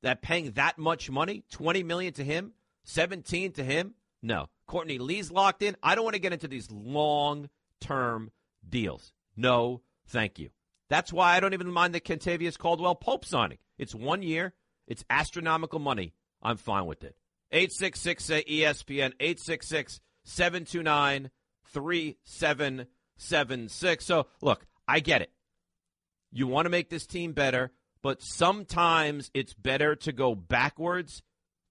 That paying that much money, $20 million to him, $17 to him. No. Courtney Lee's locked in. I don't want to get into these long-term deals. No, thank you. That's why I don't even mind the Kentavious Caldwell-Pope signing. It's 1 year. It's astronomical money. I'm fine with it. 866-ESPN, 866-729-3776. So, look, I get it. You want to make this team better, but sometimes it's better to go backwards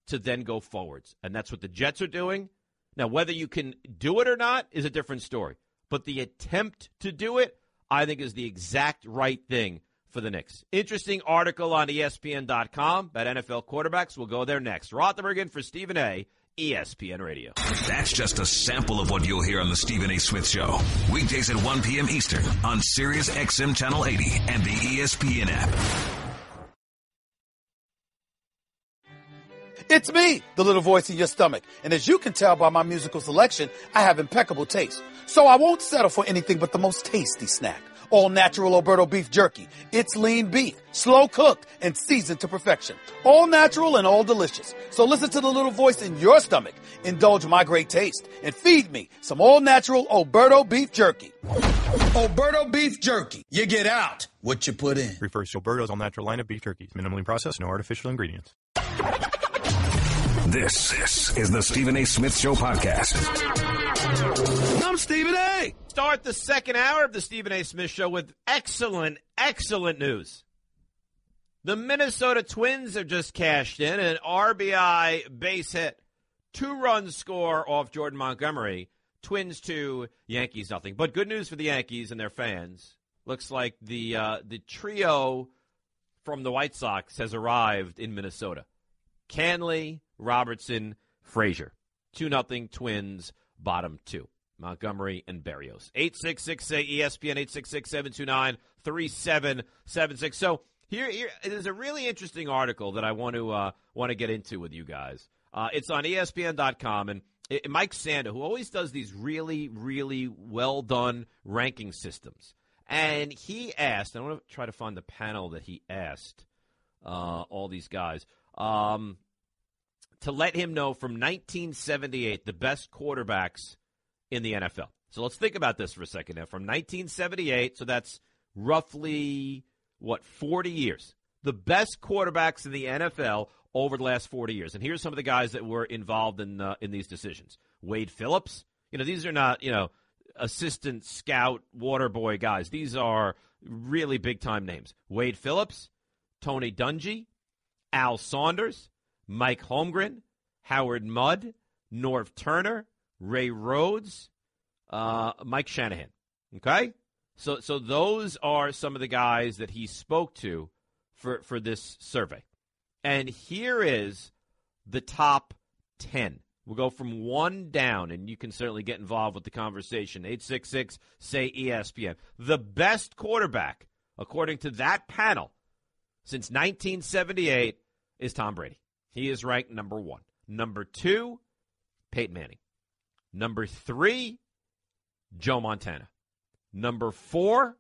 to then go forwards. And that's what the Jets are doing. Now, whether you can do it or not is a different story. But the attempt to do it, I think, is the exact right thing for the Knicks. Interesting article on ESPN.com about NFL quarterbacks. We'll go there next. Rothenberg in for Stephen A., ESPN Radio. That's just a sample of what you'll hear on the Stephen A. Smith Show. Weekdays at 1 p.m. Eastern on Sirius XM Channel 80 and the ESPN app. It's me, the little voice in your stomach. And as you can tell by my musical selection, I have impeccable taste. So I won't settle for anything but the most tasty snack. All natural Alberto beef jerky. It's lean beef, slow cooked and seasoned to perfection. All natural and all delicious. So listen to the little voice in your stomach. Indulge my great taste and feed me some all natural Alberto beef jerky. Alberto beef jerky. You get out what you put in. Refers to Alberto's all-natural line of beef jerkies. Minimally processed, no artificial ingredients. This is the Stephen A. Smith Show podcast. I'm Stephen A. Start the second hour of the Stephen A. Smith Show with excellent news. The Minnesota Twins have just cashed in an RBI base hit. 2-run score off Jordan Montgomery. Twins 2, Yankees nothing. But good news for the Yankees and their fans. Looks like the trio from the White Sox has arrived in Minnesota. Canley, Robertson, Frazier. 2-0 Twins, bottom 2. Montgomery and Berrios. 866-ESPN, 866-729-3776. So here there's a really interesting article that I want to get into with you guys. It's on ESPN.com, and Mike Sanda, who always does these really, really well-done ranking systems. And he asked, I want to try to find the panel that he asked all these guys, to let him know from 1978 the best quarterbacks in the NFL. So let's think about this for a second now. From 1978, so that's roughly, 40 years. The best quarterbacks in the NFL over the last 40 years. And here's some of the guys that were involved in these decisions. Wade Phillips. These are not, assistant scout water boy guys. These are really big-time names. Wade Phillips, Tony Dungy, Al Saunders, Mike Holmgren, Howard Mudd, Norv Turner, Ray Rhodes, Mike Shanahan. Okay? So those are some of the guys that he spoke to for this survey. And here is the top 10. We'll go from 1 down, and you can certainly get involved with the conversation. 866-SAY-ESPN. The best quarterback, according to that panel, since 1978 is Tom Brady. He is ranked number 1. Number 2, Peyton Manning. Number 3, Joe Montana. Number 4,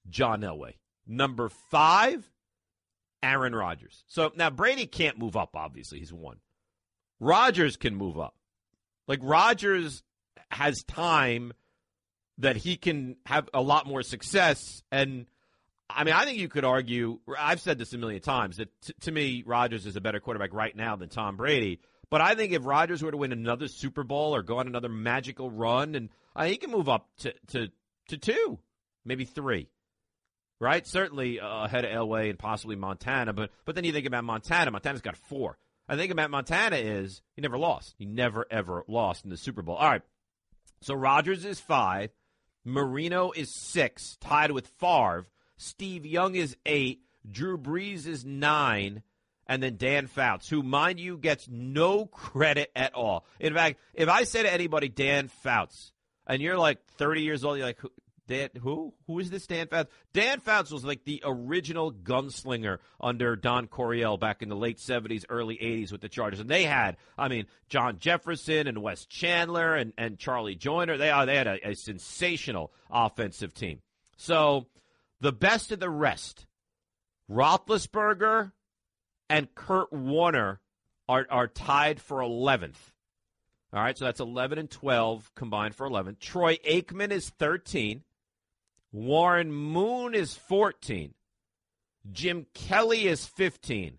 John Elway. Number 5, Aaron Rodgers. So now Brady can't move up, obviously. He's 1. Rodgers can move up. Like, Rodgers has time that he can have a lot more success. And, I mean, I think you could argue, I've said this a million times, that to me, Rodgers is a better quarterback right now than Tom Brady. But I think if Rodgers were to win another Super Bowl or go on another magical run, and he can move up to 2, maybe 3. Right? Certainly ahead of Elway and possibly Montana. But then you think about Montana. Montana's got 4. I think about Montana is he never lost. He never, ever lost in the Super Bowl. All right. So Rodgers is 5. Marino is 6, tied with Favre. Steve Young is 8. Drew Brees is 9. And then Dan Fouts, who, mind you, gets no credit at all. In fact, if I say to anybody, Dan Fouts, and you're like 30 years old, you're like, who? Who is this Dan Fouts? Dan Fouts was like the original gunslinger under Don Coryell back in the late 70s, early 80s with the Chargers. And they had, John Jefferson and Wes Chandler and Charlie Joyner. They had a sensational offensive team. So the best of the rest, Roethlisberger and Kurt Warner are tied for 11th. All right, so that's 11 and 12 combined for 11. Troy Aikman is 13. Warren Moon is 14. Jim Kelly is 15.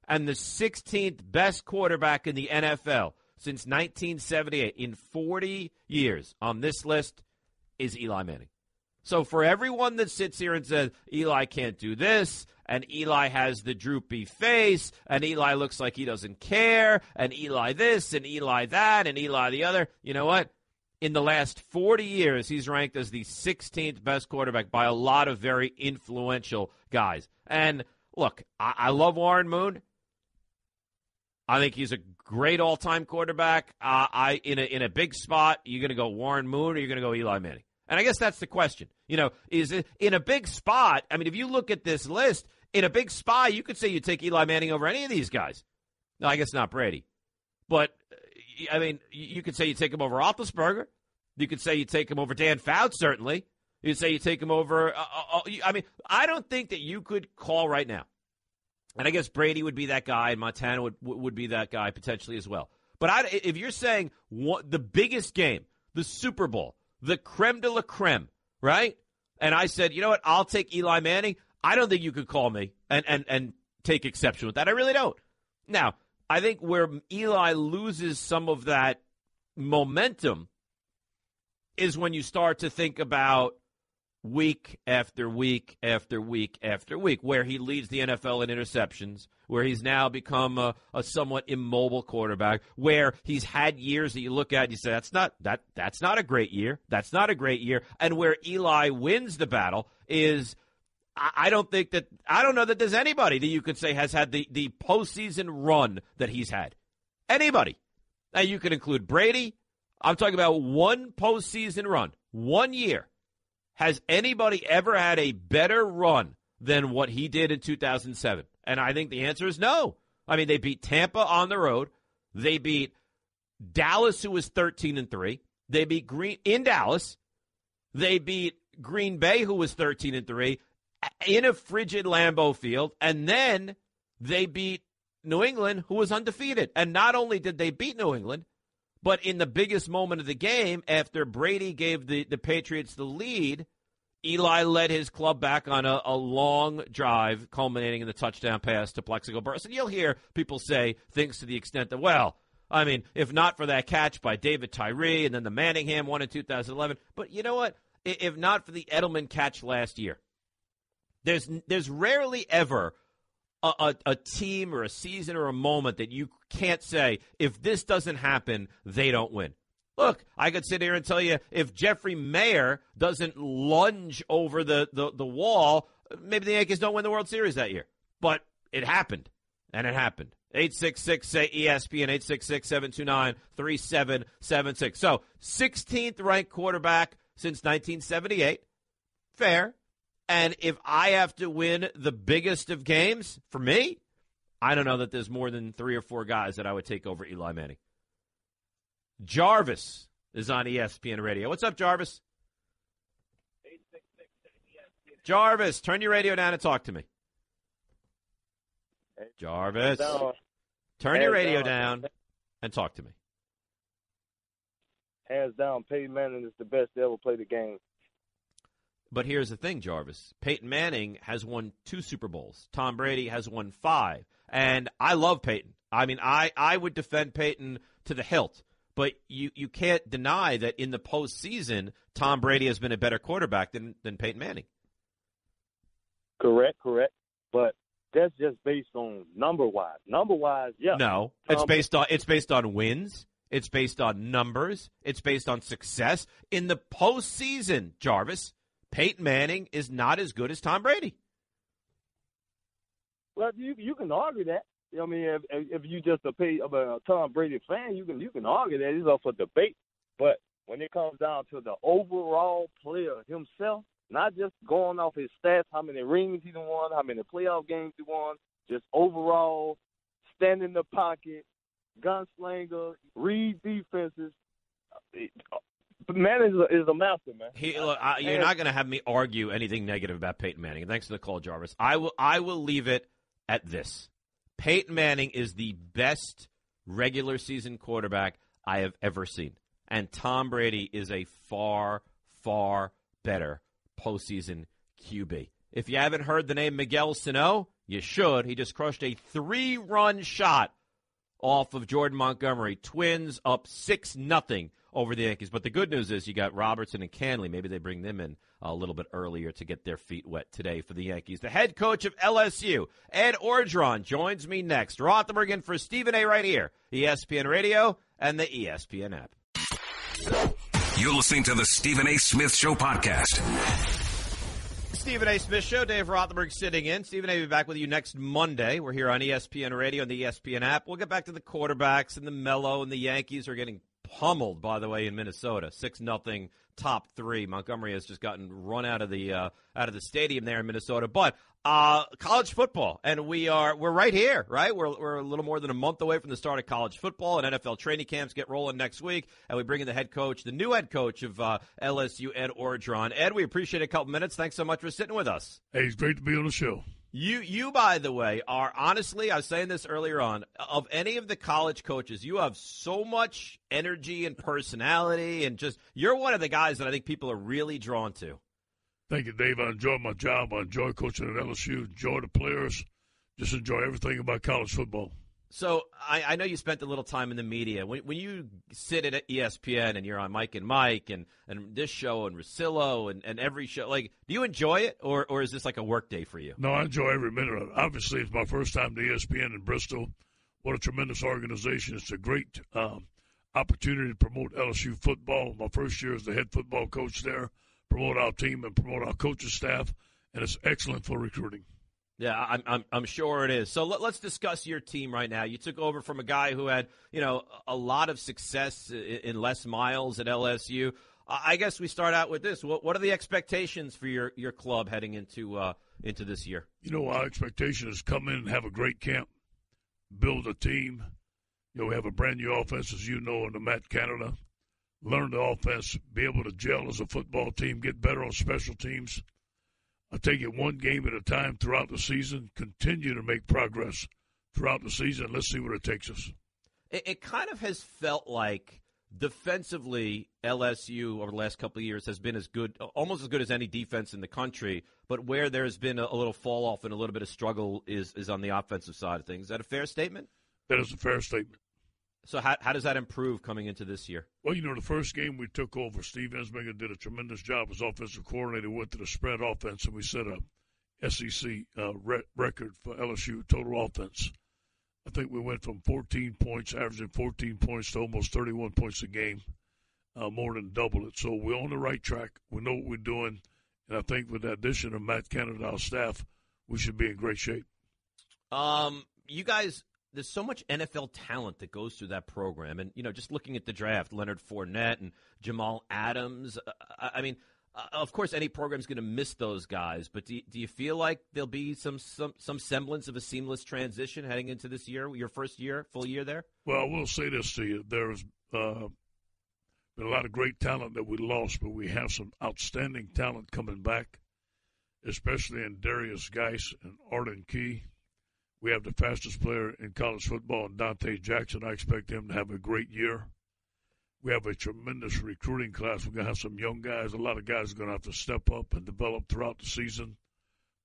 And the 16th best quarterback in the NFL since 1978 in 40 years on this list is Eli Manning. So for everyone that sits here and says, Eli can't do this, and Eli has the droopy face, and Eli looks like he doesn't care, and Eli this, and Eli that, and Eli the other, you know what? In the last 40 years, he's ranked as the 16th best quarterback by a lot of very influential guys. And look, I love Warren Moon. I think he's a great all-time quarterback. In a big spot, you're going to go Warren Moon or you're going to go Eli Manning? And I guess that's the question. Is it in a big spot? I mean, if you look at this list, in a big spot, you could say you take Eli Manning over any of these guys. No, I guess not Brady. But, you could say you take him over Roethlisberger. You could say you take him over Dan Fouts, certainly. You could say you take him over I don't think that you could call right now. And I guess Brady would be that guy, and Montana would be that guy potentially as well. But if you're saying the biggest game, the Super Bowl, the creme de la creme, right? And I said, you know what, I'll take Eli Manning. I don't think you could call me and take exception with that. I really don't. Now, I think where Eli loses some of that momentum is when you start to think about week after week after week after week, where he leads the NFL in interceptions, where he's now become a somewhat immobile quarterback, where he's had years that you look at and you say, that's not a great year. That's not a great year. And where Eli wins the battle is, I don't know that there's anybody that you could say has had the postseason run that he's had. Anybody. Now, you could include Brady. I'm talking about one postseason run, 1 year. Has anybody ever had a better run than what he did in 2007? And I think the answer is no. They beat Tampa on the road. They beat Dallas, who was 13-3. They beat Green in Dallas. They beat Green Bay, who was 13-3, in a frigid Lambeau Field, and then they beat New England, who was undefeated. And not only did they beat New England, but in the biggest moment of the game, after Brady gave the Patriots the lead, Eli led his club back on a long drive, culminating in the touchdown pass to Plexico Burress. And you'll hear people say things to the extent that, well, I mean, if not for that catch by David Tyree and then the Manningham one in 2011. But you know what? If not for the Edelman catch last year, there's rarely ever a team or a season or a moment that you can't say, if this doesn't happen, they don't win. Look, I could sit here and tell you if Jeffrey Mayer doesn't lunge over the wall, maybe the Yankees don't win the World Series that year. But it happened, and it happened. 866-SAY-ESPN, 866-729-3776. So, 16th ranked quarterback since 1978. Fair. And if I have to win the biggest of games, for me, I don't know that there's more than 3 or 4 guys that I would take over Eli Manning. Jarvis is on ESPN Radio. What's up, Jarvis? Jarvis, turn your radio down and talk to me. Jarvis, turn your radio down and talk to me. Hands down, Peyton Manning is the best to ever play the game. But here's the thing, Jarvis. Peyton Manning has won 2 Super Bowls. Tom Brady has won 5. And I love Peyton. I mean, I would defend Peyton to the hilt. But you can't deny that in the postseason, Tom Brady has been a better quarterback than Peyton Manning. Correct. But that's just based on number-wise. Number-wise, yeah. No, it's based on wins. It's based on numbers. It's based on success. In the postseason, Jarvis, Peyton Manning is not as good as Tom Brady. Well, you can argue that. I mean, if you just a Tom Brady fan, you can argue that. It's up for debate. But when it comes down to the overall player himself, not just going off his stats, how many rings he won, how many playoff games he won, just overall, stand in the pocket, gunslinger, read defenses. Manning is a master, man. You're not going to have me argue anything negative about Peyton Manning. Thanks for the call, Jarvis. I will leave it at this. Peyton Manning is the best regular season quarterback I have ever seen. And Tom Brady is a far, far better postseason QB. If you haven't heard the name Miguel Sano, you should. He just crushed a 3-run shot off of Jordan Montgomery. Twins up 6-0 over the Yankees. But the good news is you got Robertson and Canley. Maybe they bring them in a little bit earlier to get their feet wet today for the Yankees. The head coach of LSU, Ed Orgeron, joins me next. Rothenberg in for Stephen A. right here, ESPN Radio and the ESPN app. You're listening to the Stephen A. Smith Show podcast. Stephen A. Smith Show. Dave Rothenberg sitting in. Stephen A. will be back with you next Monday. We're here on ESPN Radio and the ESPN app. We'll get back to the quarterbacks and the Mello, and the Yankees are getting pummeled, by the way, in Minnesota. 6-0, top 3. Montgomery has just gotten run out of the stadium there in Minnesota. But college football, and we're right here, right? We're a little more than a month away from the start of college football, and NFL training camps get rolling next week. And we bring in the new head coach of LSU, Ed Orgeron. Ed, we appreciate a couple minutes. Thanks so much for sitting with us. Hey, it's great to be on the show. You, by the way, are honestly, I was saying this earlier on, of any of the college coaches, you have so much energy and personality, and you're one of the guys that I think people are really drawn to. Thank you, Dave. I enjoy my job. I enjoy coaching at LSU, enjoy the players, just enjoy everything about college football. So I know you spent a little time in the media. When you sit at ESPN and you're on Mike and Mike and this show and Russillo and every show, do you enjoy it, or is this like a work day for you? No, I enjoy every minute of it. Obviously, it's my first time to ESPN in Bristol. What a tremendous organization. It's a great opportunity to promote LSU football. My first year as the head football coach there, promote our team and promote our coaching staff, and it's excellent for recruiting. Yeah, I'm sure it is. So let's discuss your team right now. You took over from a guy who had, a lot of success in Les Miles at LSU. I guess we start out with this. What are the expectations for your club heading into this year? Our expectation is come in and have a great camp, build a team. We have a brand new offense, as you know, under Matt Canada. learn the offense, be able to gel as a football team, get better on special teams. Take it one game at a time throughout the season, continue to make progress throughout the season. Let's see where it takes us. It kind of has felt like defensively LSU over the last couple of years has been as good, almost as good as any defense in the country, but where there's been a little fall off and a little bit of struggle is on the offensive side of things. Is that a fair statement? That is a fair statement. So how does that improve coming into this year? Well, the first game we took over, Steve Ensminger did a tremendous job as offensive coordinator, went to the spread offense, and we set a SEC record for LSU total offense. I think we went from 14 points, averaging 14 points to almost 31 points a game, more than double it. So we're on the right track. We know what we're doing, and I think with the addition of Matt Canada, our staff, we should be in great shape. You guys, there's so much NFL talent that goes through that program. And, just looking at the draft, Leonard Fournette and Jamal Adams, of course, any program's going to miss those guys. But do you feel like there'll be some semblance of a seamless transition heading into this year, your first year, full year there? Well, I will say this to you. There's been a lot of great talent that we lost, but we have some outstanding talent coming back, especially in Darius Geis and Arden Key. We have the fastest player in college football, Dante Jackson. I expect him to have a great year. We have a tremendous recruiting class. We're going to have some young guys. A lot of guys are going to have to step up and develop throughout the season.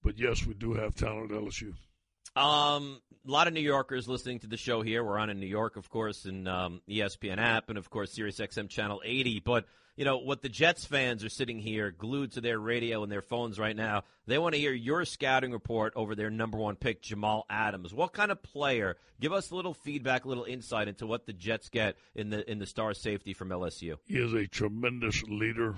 But, yes, we do have talent at LSU. A lot of New Yorkers listening to the show here. We're on in New York, of course, and ESPN app and, of course, Sirius XM Channel 80. But, what the Jets fans are sitting here glued to their radio and their phones right now, they want to hear your scouting report over their number one pick, Jamal Adams. What kind of player? Give us a little feedback, a little insight into what the Jets get in the star safety from LSU. He is a tremendous leader,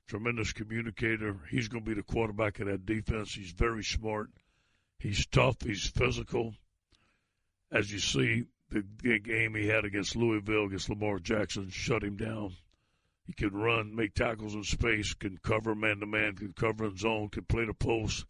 tremendous communicator. He's going to be the quarterback of that defense. He's very smart. He's tough. He's physical. As you see, the game he had against Louisville, against Lamar Jackson, shut him down. He can run, make tackles in space, can cover man-to-man, can cover in zone, can play the post,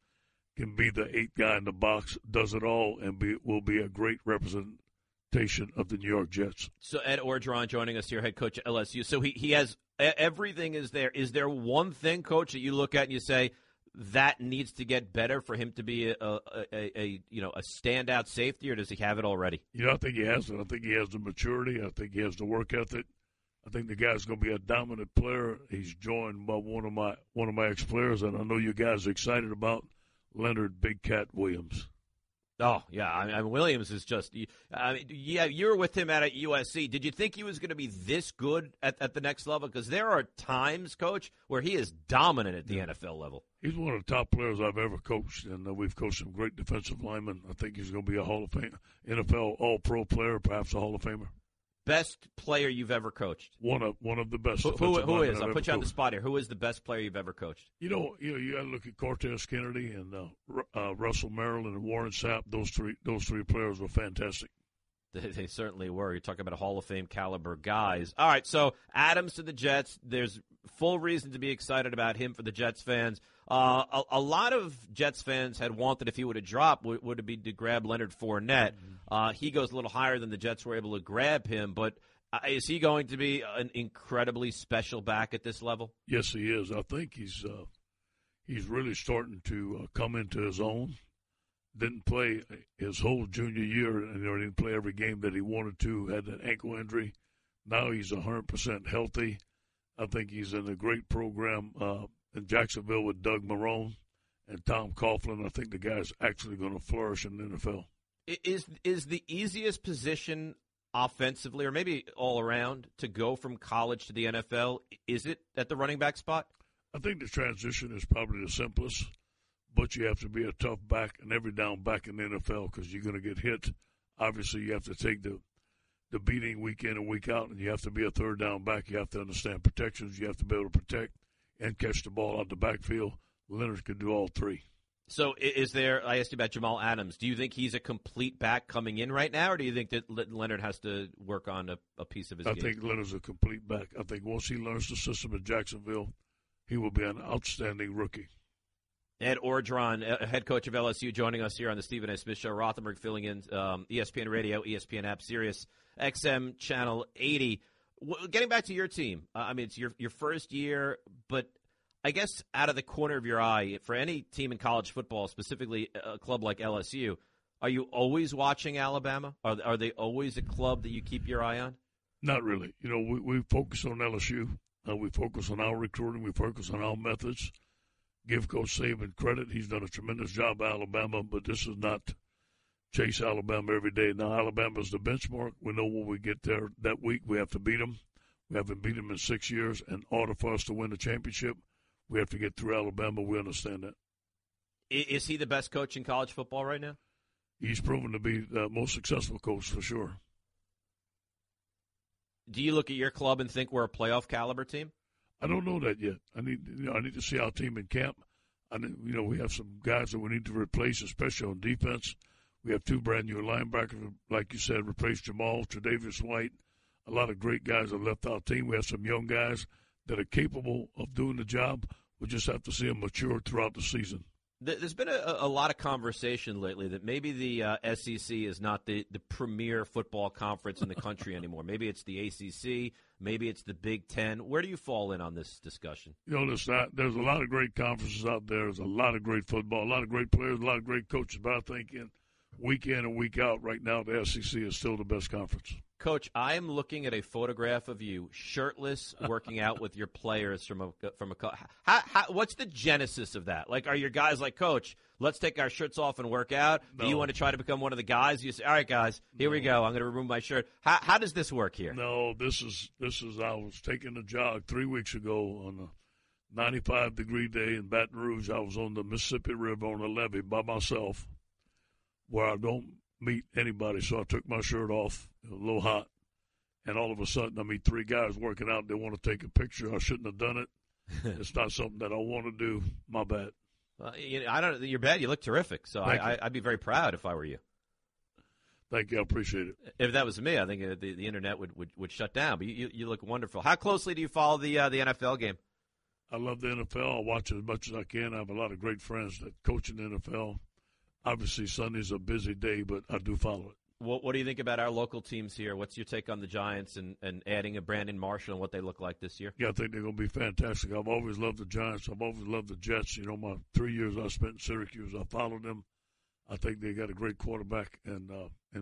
can be the 8th guy in the box, does it all, and will be a great representation of the New York Jets. So Ed Orgeron joining us here, head coach at LSU. So he has everything is there. Is there one thing, Coach, that you look at and you say, that needs to get better for him to be a standout safety, or does he have it already? I think he has it. I think he has the maturity. I think he has the work ethic. I think the guy's going to be a dominant player. He's joined by one of my ex-players, and I know you guys are excited about Leonard Big Cat Williams. Oh, yeah. Williams is just you were with him at USC. Did you think he was going to be this good at the next level? Because there are times, Coach, where he is dominant at the NFL level. He's one of the top players I've ever coached, and we've coached some great defensive linemen. I think he's going to be a Hall of Fame, NFL All-Pro player, perhaps a Hall of Famer. Best player you've ever coached? One of the best. Who is? I'll put you on the spot here. Who is the best player you've ever coached? You got to look at Cortez Kennedy and Russell Maryland and Warren Sapp. Those three players were fantastic. They certainly were. You're talking about Hall of Fame caliber guys. All right, so Adams to the Jets. There's full reason to be excited about him for the Jets fans. A lot of Jets fans had wanted, if he would have dropped, would it be to grab Leonard Fournette. He goes a little higher than the Jets were able to grab him, but is he going to be an incredibly special back at this level? Yes, he is. I think he's really starting to come into his own. Didn't play his whole junior year, and didn't play every game that he wanted to. Had that ankle injury. Now he's 100% healthy. I think he's in a great program in Jacksonville with Doug Marrone and Tom Coughlin. I think the guy's actually going to flourish in the NFL. Is the easiest position offensively, or maybe all around, to go from college to the NFL? Is it at the running back spot? I think the transition is probably the simplest. But you have to be a tough back and every down back in the NFL because you're going to get hit. Obviously, you have to take the beating week in and week out, and you have to be a third down back. You have to understand protections. You have to be able to protect and catch the ball out the backfield. Leonard can do all three. So is there – I asked you about Jamal Adams. Do you think he's a complete back coming in right now, or do you think that Leonard has to work on a piece of his game? I think Leonard's a complete back. I think once he learns the system in Jacksonville, he will be an outstanding rookie. Ed Orgeron, head coach of LSU, joining us here on the Stephen A. Smith Show. Rothenberg filling in, ESPN Radio, ESPN app, Sirius XM Channel 80. Getting back to your team, it's your first year, but I guess out of the corner of your eye, for any team in college football, specifically a club like LSU, are you always watching Alabama? Are they always a club that you keep your eye on? Not really. We focus on LSU. We focus on our recruiting. We focus on our methods. Give Coach Saban credit. He's done a tremendous job at Alabama, but this is not chase Alabama every day. Now, Alabama's the benchmark. We know when we get there that week, we have to beat them. We haven't beat them in 6 years. In order for us to win the championship, we have to get through Alabama. We understand that. Is he the best coach in college football right now? He's proven to be the most successful coach for sure. Do you look at your club and think we're a playoff caliber team? I don't know that yet. I need to see our team in camp. We have some guys that we need to replace, especially on defense. We have 2 brand new linebackers, like you said, replaced Jamal, Tre'Davious White. A lot of great guys have left our team. We have some young guys that are capable of doing the job. We just have to see them mature throughout the season. There's been a lot of conversation lately that maybe the SEC is not the premier football conference in the country anymore. Maybe it's the ACC. Maybe it's the Big Ten. Where do you fall in on this discussion? There's a lot of great conferences out there. There's a lot of great football, a lot of great players, a lot of great coaches. But I think week in and week out right now, the SEC is still the best conference. Coach, I am looking at a photograph of you shirtless working out with your players from a what's the genesis of that? Like, are your guys like, Coach, let's take our shirts off and work out? No. Do you want to try to become one of the guys? You say, all right, guys, here we go. I'm going to remove my shirt. How does this work here? No, this is I was taking a jog 3 weeks ago on a 95-degree day in Baton Rouge. I was on the Mississippi River on a levee by myself where I don't meet anybody, so I took my shirt off. It was a little hot, and all of a sudden I meet 3 guys working out. They want to take a picture. I shouldn't have done it. It's not something that I want to do. My bad. You're bad. You look terrific. So I'd be very proud if I were you. Thank you. I appreciate it. If that was me, I think the internet would shut down. But you look wonderful. How closely do you follow the NFL game? I love the NFL. I watch it as much as I can. I have a lot of great friends that coach in the NFL. Obviously, Sunday's a busy day, but I do follow it. What do you think about our local teams here? What's your take on the Giants and adding a Brandon Marshall and what they look like this year? Yeah, I think they're going to be fantastic. I've always loved the Giants. I've always loved the Jets. My 3 years I spent in Syracuse, I followed them. I think they got a great quarterback in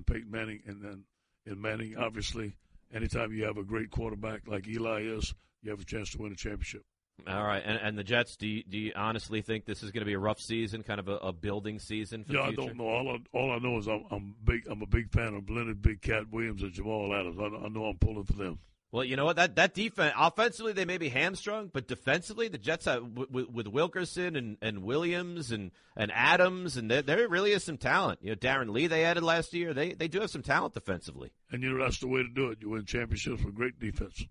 Peyton Manning. And then in Manning, obviously, anytime you have a great quarterback like Eli is, you have a chance to win a championship. All right, and the Jets, do you honestly think this is going to be a rough season, kind of a building season for the future? I don't know. All I know is I'm a big fan of Leonard Big Cat Williams and Jamal Adams. I know I'm pulling for them. Well, you know what? That defense, offensively, they may be hamstrung, but defensively, the Jets have, with Wilkerson and Williams and Adams, and there really is some talent. Darren Lee they added last year. They do have some talent defensively. And that's the way to do it. You win championships with great defense.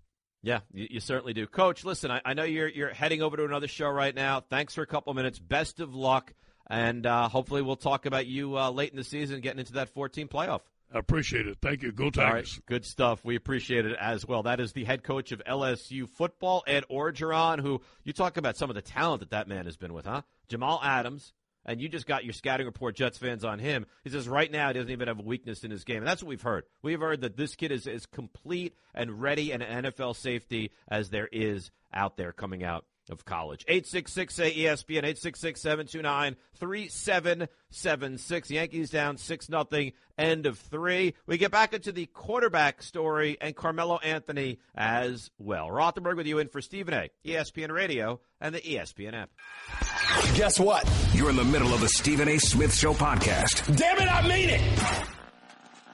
Yeah, you certainly do. Coach, listen, I know you're heading over to another show right now. Thanks for a couple of minutes. Best of luck, and hopefully we'll talk about you late in the season getting into that 14 playoff. I appreciate it. Thank you. Go Tigers. All right, good stuff. We appreciate it as well. That is the head coach of LSU football, Ed Orgeron, who you talk about some of the talent that man has been with, huh? Jamal Adams. And you just got your scouting report, Jets fans, on him. He says right now he doesn't even have a weakness in his game. And that's what we've heard. We've heard that this kid is as complete and ready and an NFL safety as there is out there coming out of college. 866-ESPN, 866-729-3776. Yankees down 6-0, end of 3. We get back into the quarterback story and Carmelo Anthony as well. Rothenberg with you in for Stephen A., ESPN Radio, and the ESPN app. Guess what? You're in the middle of the Stephen A. Smith Show podcast. Damn it, I mean it!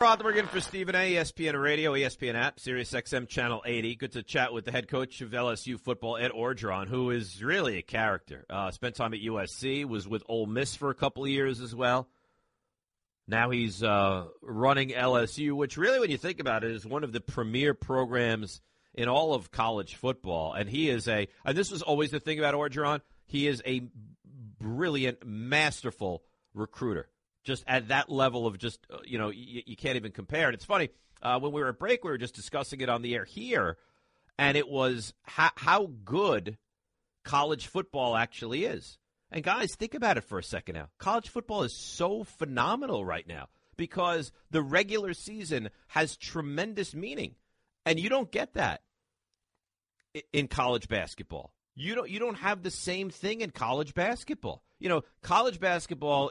Rothenberg in for Stephen A., ESPN Radio, ESPN app, Sirius XM Channel 80. Good to chat with the head coach of LSU football, Ed Orgeron, who is really a character. Spent time at USC, was with Ole Miss for a couple of years as well. Now he's running LSU, which really, when you think about it, is one of the premier programs in all of college football. And he is and this was always the thing about Orgeron, he is a brilliant, masterful recruiter. Just at that level of just, you can't even compare. And it's funny, when we were at break, we were just discussing it on the air here, and it was how good college football actually is. And guys, think about it for a second now. College football is so phenomenal right now because the regular season has tremendous meaning, and you don't get that in college basketball. You don't have the same thing in college basketball. College basketball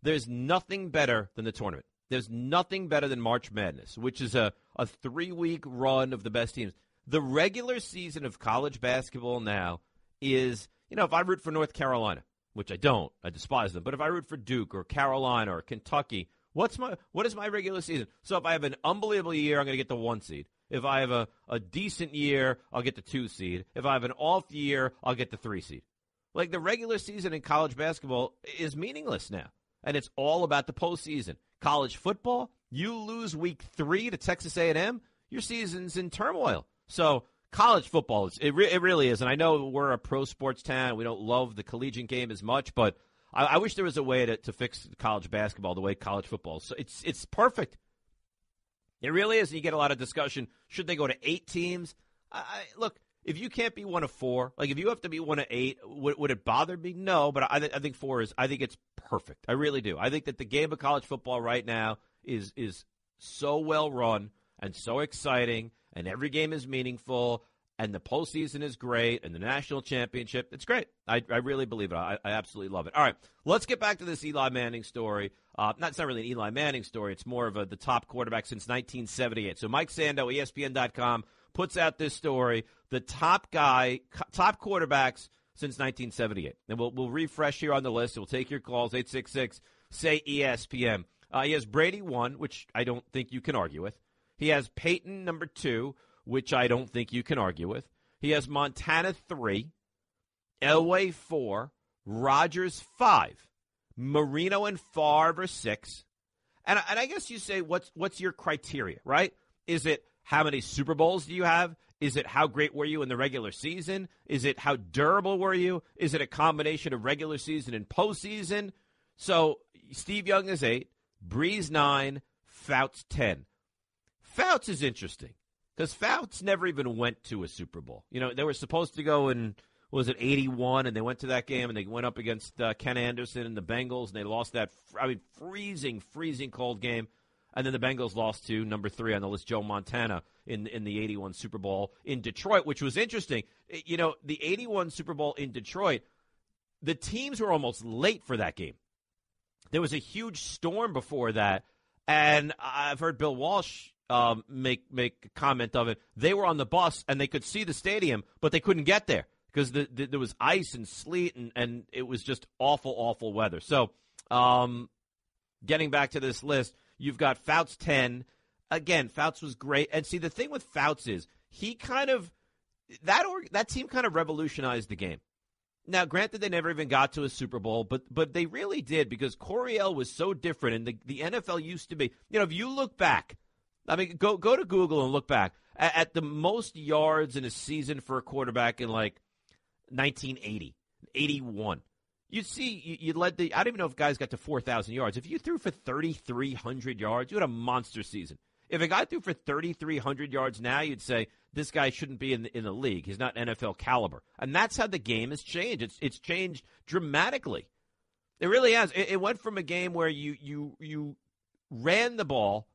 there's nothing better than the tournament. There's nothing better than March Madness, which is a 3-week run of the best teams. The regular season of college basketball now is, if I root for North Carolina, which I don't, I despise them, but if I root for Duke or Carolina or Kentucky, what is my regular season? So if I have an unbelievable year, I'm going to get the 1 seed. If I have a decent year, I'll get the 2 seed. If I have an off year, I'll get the 3 seed. Like, the regular season in college basketball is meaningless now, and it's all about the postseason. College football, you lose week 3 to Texas A&M, your season's in turmoil. So college football, it really is. And I know we're a pro sports town. We don't love the collegiate game as much, but I wish there was a way to fix college basketball the way college football is. So it's perfect. It really is. And you get a lot of discussion. Should they go to 8 teams? Look, if you can't be one of 4, like if you have to be one of 8, would it bother me? No, but I think 4 is. I think it's perfect. I really do. I think that the game of college football right now is so well run and so exciting, and every game is meaningful, and the postseason is great, and the national championship, it's great. I really believe it. I absolutely love it. All right, let's get back to this Eli Manning story. It's not really an Eli Manning story. It's more of the top quarterback since 1978. So Mike Sando, ESPN.com, puts out this story, the top quarterbacks since 1978. And we'll refresh here on the list. We'll take your calls, 866-SAY-ESPN. He has Brady 1, which I don't think you can argue with. He has Peyton number 2, which I don't think you can argue with. He has Montana 3, Elway 4, Rodgers 5, Marino and Favre 6. And I guess you say, what's your criteria, right? Is it how many Super Bowls do you have? Is it how great were you in the regular season? Is it how durable were you? Is it a combination of regular season and postseason? So Steve Young is 8, Breeze 9, Fouts 10. Fouts is interesting because Fouts never even went to a Super Bowl. They were supposed to go in, was it 81, and they went to that game, and they went up against Ken Anderson and the Bengals, and they lost that, freezing cold game. And then the Bengals lost to number 3 on the list, Joe Montana, in the 81 Super Bowl in Detroit, which was interesting. The 81 Super Bowl in Detroit, the teams were almost late for that game. There was a huge storm before that, and I've heard Bill Walsh make a comment of it. They were on the bus, and they could see the stadium, but they couldn't get there because there was ice and sleet, and it was just awful, awful weather. So getting back to this list, you've got Fouts 10. Again, Fouts was great. And see, the thing with Fouts is he kind of that team kind of revolutionized the game. Now, granted, they never even got to a Super Bowl, but they really did because Coryell was so different, and the NFL used to be. If you look back, go to Google and look back at the most yards in a season for a quarterback in like 1980, 81. You'd see you led the. I don't even know if guys got to 4,000 yards. If you threw for 3,300 yards, you had a monster season. If a guy threw for 3,300 yards now, you'd say this guy shouldn't be in the league. He's not NFL caliber. And that's how the game has changed. It's changed dramatically. It really has. It went from a game where you ran the ball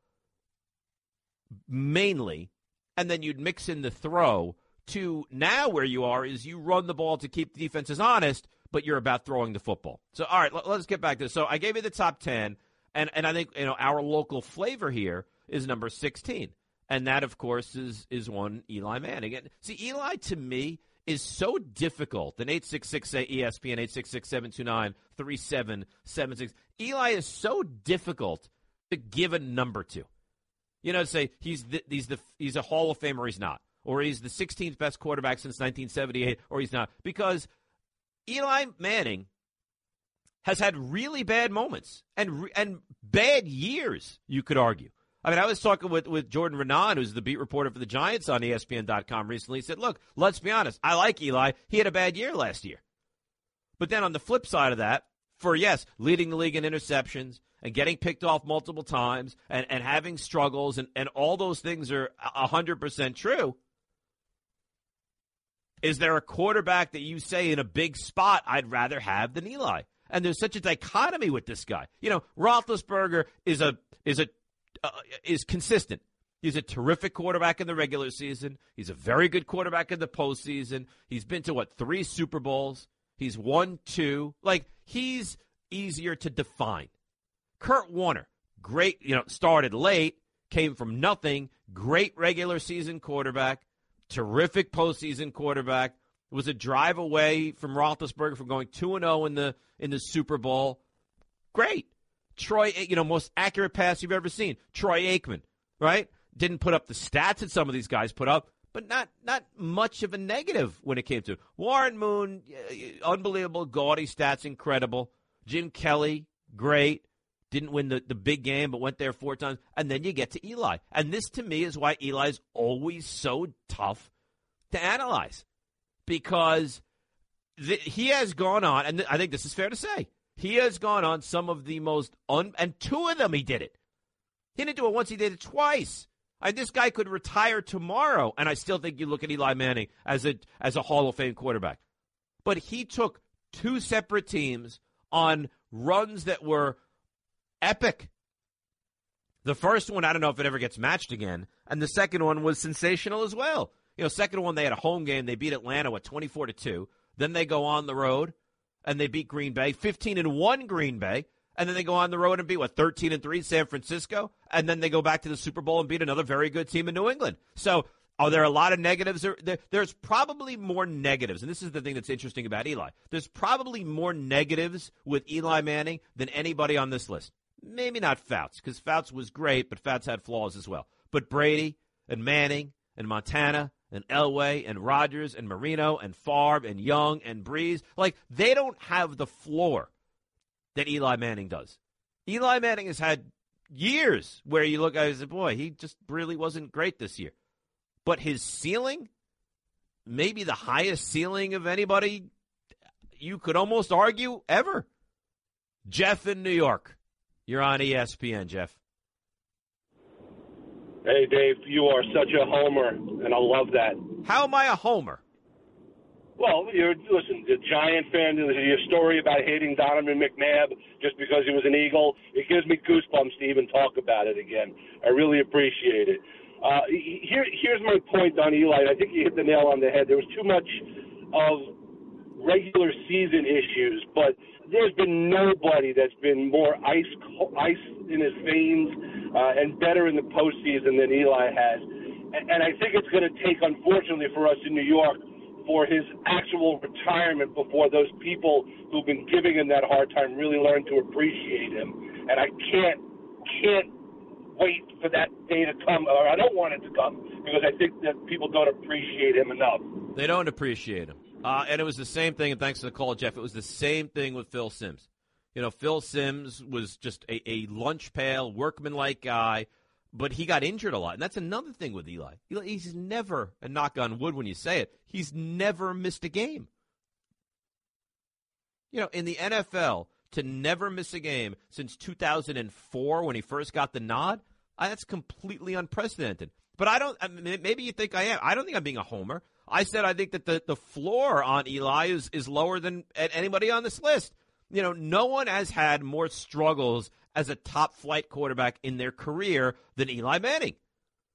mainly, and then you'd mix in the throw, to now where you are is you run the ball to keep the defenses honest, but you're about throwing the football. So, all right, let's get back to this. So I gave you the top 10, and I think our local flavor here is number 16. And that, of course, is one Eli Manning. And see, Eli, to me, is so difficult. And 866-ESPN, 866-729-3776. Eli is so difficult to give a number to. Say he's a Hall of Famer or he's not. Or he's the 16th best quarterback since 1978, or he's not. Because Eli Manning has had really bad moments and bad years, you could argue. I was talking with Jordan Renan, who's the beat reporter for the Giants on ESPN.com recently. He said, look, let's be honest. I like Eli. He had a bad year last year. But then on the flip side of that, leading the league in interceptions and getting picked off multiple times and having struggles and all those things are 100% true. Is there a quarterback that you say in a big spot I'd rather have than Eli? And there's such a dichotomy with this guy. Roethlisberger is consistent. He's a terrific quarterback in the regular season. He's a very good quarterback in the postseason. He's been to, 3 Super Bowls. He's won 2. He's easier to define. Kurt Warner, great, started late, came from nothing, great regular season quarterback, terrific postseason quarterback, was a drive away from Roethlisberger from going 2-0 in the Super Bowl. Great. Troy, most accurate pass you've ever seen. Troy Aikman, right? Didn't put up the stats that some of these guys put up, but not much of a negative when it came to Warren Moon. Unbelievable, gaudy stats, incredible. Jim Kelly, great. Didn't win the big game, but went there 4 times. And then you get to Eli. And this, to me, is why Eli's always so tough to analyze. Because he has gone on, and I think this is fair to say, he has gone on some of the most, and 2 of them he did it. He didn't do it once, he did it twice. This guy could retire tomorrow, and I still think you look at Eli Manning as a Hall of Fame quarterback. But he took 2 separate teams on runs that were epic. The first one, I don't know if it ever gets matched again, and the second one was sensational as well. Second one, they had a home game. They beat Atlanta, 24-2. Then they go on the road, and they beat Green Bay, 15-1 Green Bay. And then they go on the road and beat, 13-3 San Francisco. And then they go back to the Super Bowl and beat another very good team in New England. So are there a lot of negatives? There's probably more negatives. And this is the thing that's interesting about Eli. There's probably more negatives with Eli Manning than anybody on this list. Maybe not Fouts, because Fouts was great, but Fouts had flaws as well. But Brady and Manning and Montana and Elway and Rodgers and Marino and Favre and Young and Breeze, they don't have the floor that Eli Manning does. Eli Manning has had years where you look at it and say, boy, he just really wasn't great this year. But his ceiling, maybe the highest ceiling of anybody, you could almost argue, ever. Jeff in New York. You're on ESPN, Jeff. Hey, Dave, you are such a homer, and I love that. How am I a homer? Well, listen, the Giant fan, your story about hating Donovan McNabb just because he was an Eagle, it gives me goosebumps to even talk about it again. I really appreciate it. Here's my point on Eli. I think you hit the nail on the head. There was too much of regular season issues, but there's been nobody that's been more ice in his veins and better in the postseason than Eli has. And I think it's going to take, unfortunately for us in New York, for his actual retirement before those people who've been giving him that hard time really learn to appreciate him. And I can't wait for that day to come, or I don't want it to come, because I think that people don't appreciate him enough. They don't appreciate him. And it was the same thing, and thanks for the call, Jeff, it was the same thing with Phil Simms. Phil Simms was just a lunch pail, workmanlike guy, but he got injured a lot. And that's another thing with Eli. He's never, and knock on wood when you say it, he's never missed a game. In the NFL, to never miss a game since 2004 when he first got the nod, that's completely unprecedented. But maybe you think I am. I don't think I'm being a homer. I said I think that the floor on Eli is lower than anybody on this list. No one has had more struggles as a top-flight quarterback in their career than Eli Manning.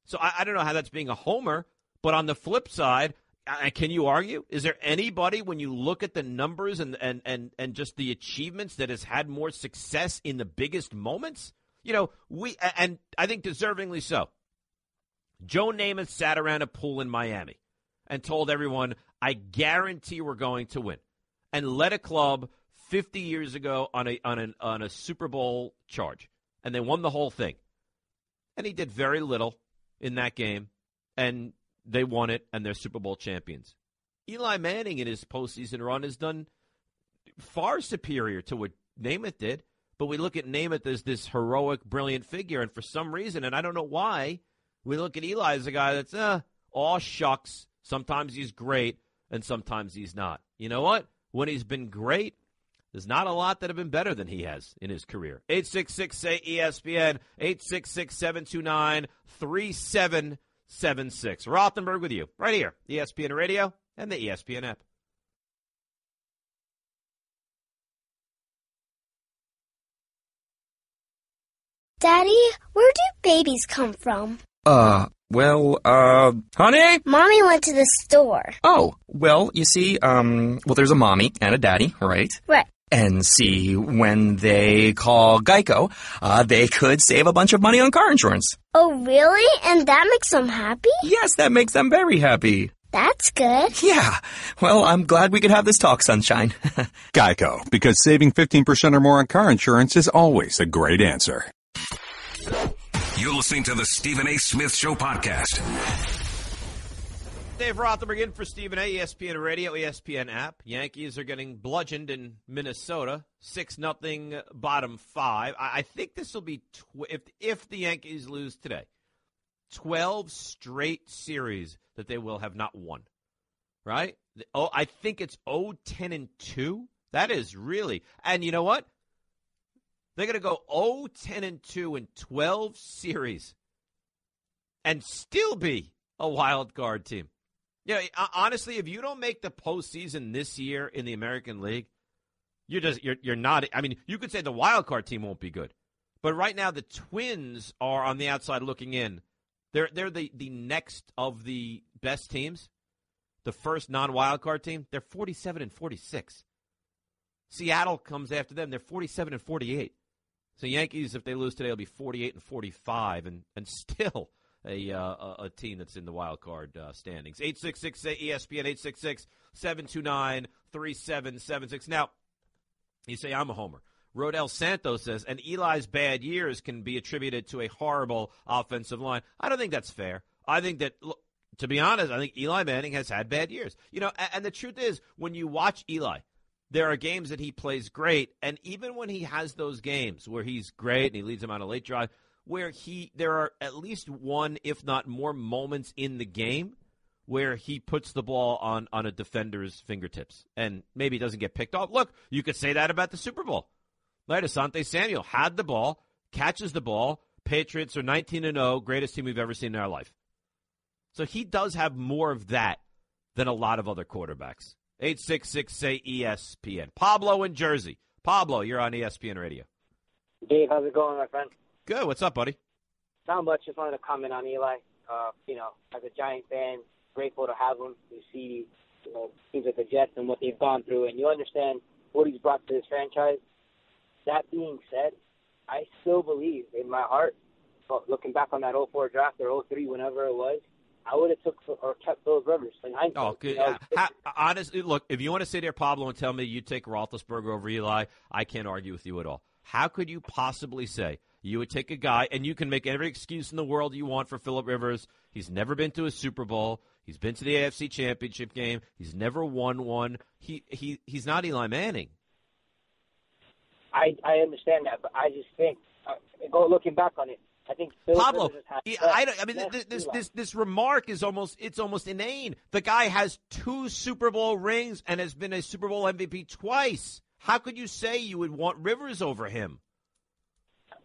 So I don't know how that's being a homer, but on the flip side, can you argue? Is there anybody, when you look at the numbers and just the achievements, that has had more success in the biggest moments? And I think deservingly so. Joe Namath sat around a pool in Miami and told everyone, I guarantee we're going to win, and led a club 50 years ago on a Super Bowl charge, and they won the whole thing. And he did very little in that game, and they won it, and they're Super Bowl champions. Eli Manning in his postseason run has done far superior to what Namath did, but we look at Namath as this heroic, brilliant figure, and for some reason, and I don't know why, we look at Eli as a guy that's, aw shucks, sometimes he's great, and sometimes he's not. You know what? When he's been great, there's not a lot that have been better than he has in his career. 866-SAY-ESPN, 866-729-3776. Rothenberg with you, right here, ESPN Radio and the ESPN app. Daddy, where do babies come from? Honey? Mommy went to the store. Oh, well, you see, there's a mommy and a daddy, right? Right. And see, when they call Geico, they could save a bunch of money on car insurance. Oh, really? And that makes them happy? Yes, that makes them very happy. That's good. Yeah. Well, I'm glad we could have this talk, Sunshine. Geico, because saving 15% or more on car insurance is always a great answer. You're listening to the Stephen A. Smith Show podcast. Dave Rothenberg in for Stephen A. ESPN Radio, ESPN app. Yankees are getting bludgeoned in Minnesota, 6-0, bottom 5. I think this will be if the Yankees lose today, 12 straight series that they will have not won. Right? I think it's 0-10-2. That is really, and you know what? They're going to go 0-10-2 in 12 series and still be a wild card team. Yeah, honestly, if you don't make the postseason this year in the American League, you're not. I mean, you could say the wild card team won't be good, but right now the Twins are on the outside looking in. They're the next of the best teams, the first non-wild card team. They're 47-46. Seattle comes after them. They're 47-48. So Yankees, if they lose today, will be 48-45, and still a team that's in the wild card standings. 866-ESPN, 866-729-3776. Now, you say I'm a homer. Rodel Santos says, and Eli's bad years can be attributed to a horrible offensive line. I don't think that's fair. I think that, look, to be honest, I think Eli Manning has had bad years. You know, and the truth is, when you watch Eli, there are games that he plays great, and even when he has those games where he's great and he leads them on a late drive, where there are at least one, if not more, moments in the game where he puts the ball on a defender's fingertips and maybe doesn't get picked off. Look, you could say that about the Super Bowl. Right, Asante Samuel had the ball, catches the ball. Patriots are 19-0, greatest team we've ever seen in our life. So he does have more of that than a lot of other quarterbacks. 866-ESPN. Pablo in Jersey. Pablo, you're on ESPN Radio. Dave, how's it going, my friend? Good. What's up, buddy? Not much. Just wanted to comment on Eli. As a Giant fan, grateful to have him. You see, teams like the Jets and what they've gone through, and you understand what he's brought to this franchise. That being said, I still believe in my heart, looking back on that 04 draft or 03, whenever it was, I would have kept Philip Rivers in hindsight. Oh, good. Honestly, look, if you want to sit there, Pablo, and tell me you take Roethlisberger over Eli, I can't argue with you at all. How could you possibly say you would take a guy, and you can make every excuse in the world you want for Philip Rivers. He's never been to a Super Bowl. He's been to the AFC Championship game. He's never won one. He's not Eli Manning. I understand that, but I just think, looking back on it, I think Pablo. This remark is almost inane. The guy has 2 Super Bowl rings and has been a Super Bowl MVP twice. How could you say you would want Rivers over him?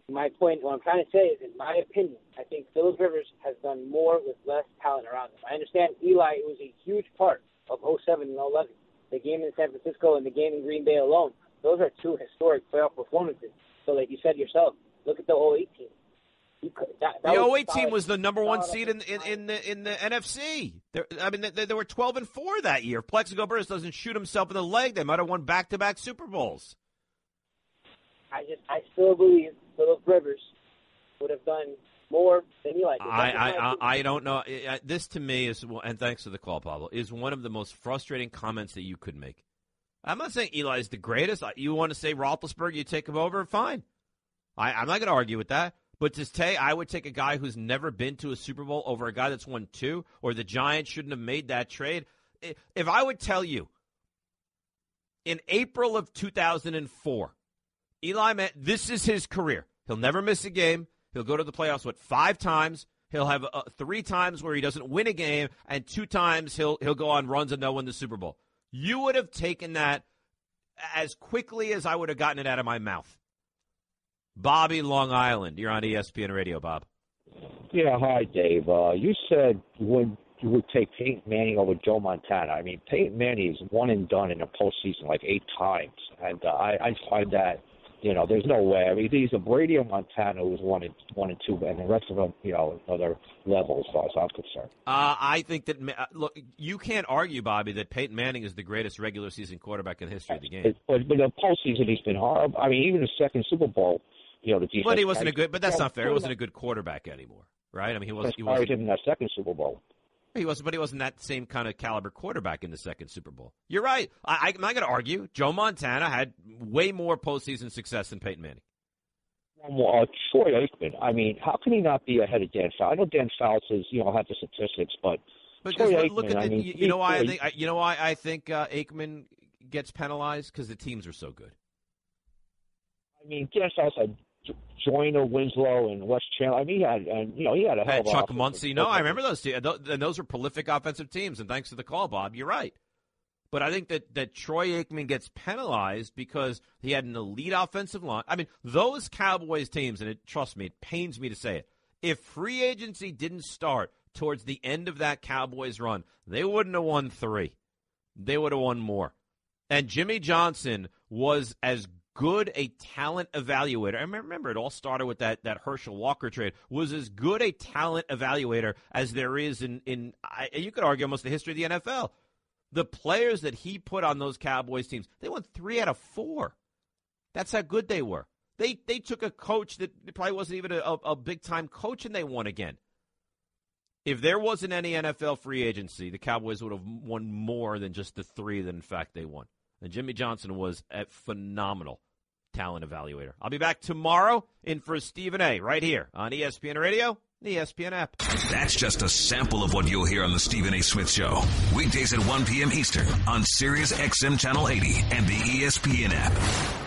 My point, what I'm trying to say is, in my opinion, I think Philip Rivers has done more with less talent around him. I understand Eli was a huge part of 07 and 11. The game in San Francisco and the game in Green Bay alone. Those are 2 historic playoff performances. So like you said yourself, look at the 08 team. The 08 team was the number 1 seed in the NFC. They were 12-4 that year. If Plexico Burress doesn't shoot himself in the leg, they might have won back-to-back Super Bowls. I still believe Philip Rivers would have done more than Eli did. I don't know. This to me is, and thanks for the call, Pablo, is one of the most frustrating comments that you could make. I'm not saying Eli is the greatest. You want to say Roethlisberger, you take him over, fine. I'm not going to argue with that. But to say I would take a guy who's never been to a Super Bowl over a guy that's won 2, or the Giants shouldn't have made that trade. If I would tell you, in April of 2004, Eli Manning, this is his career. He'll never miss a game. He'll go to the playoffs, 5 times? He'll have 3 times where he doesn't win a game, and 2 times he'll go on runs and they'll win the Super Bowl. You would have taken that as quickly as I would have gotten it out of my mouth. Bobby, Long Island. You're on ESPN Radio, Bob. Yeah, hi, Dave. You said you would take Peyton Manning over Joe Montana. I mean, Peyton Manning is one and done in the postseason like 8 times. And I find that There's no way. I mean, these are Brady and Montana, who's 1 and 2, and the rest of them, other levels, as far as I'm concerned. I think that look, you can't argue, Bobby, that Peyton Manning is the greatest regular season quarterback in the history of the game. But the postseason, he's been horrible. I mean, even the second Super Bowl, the defense. But he wasn't a good. But that's not fair. He wasn't a good quarterback anymore, right? I mean, he wasn't in that second Super Bowl. He wasn't, but he wasn't that same kind of caliber quarterback in the second Super Bowl. You're right. I'm not going to argue. Joe Montana had way more postseason success than Peyton Manning. Troy Aikman. I mean, how can he not be ahead of Dan Fouts? I know Dan Fouts has, had the statistics, but because Troy look Aikman, at the, I mean, you know why I think Aikman gets penalized? Because the teams are so good. I mean, Dan Fouts had Joyner, Winslow, and Wes Chandler. I mean, he had a hell of a Chuck Muncie. No, I remember those two. And those were prolific offensive teams. And thanks to the call, Bob, you're right. But I think that Troy Aikman gets penalized because he had an elite offensive line. I mean, those Cowboys teams, and trust me, it pains me to say it, if free agency didn't start towards the end of that Cowboys run, they wouldn't have won 3. They would have won more. And Jimmy Johnson was as good a talent evaluator. I remember it all started with that Herschel Walker trade. Was as good a talent evaluator as there is in you could argue almost the history of the NFL. The players that he put on those Cowboys teams, they won 3 out of 4. That's how good they were. They took a coach that probably wasn't even a big-time coach, and they won again. If there wasn't any NFL free agency, the Cowboys would have won more than just the 3 that, in fact, they won. And Jimmy Johnson was a phenomenal talent evaluator. I'll be back tomorrow in for Stephen A. right here on ESPN Radio, the ESPN app. That's just a sample of what you'll hear on the Stephen A. Smith Show. Weekdays at 1 p.m. Eastern on Sirius XM Channel 80 and the ESPN app.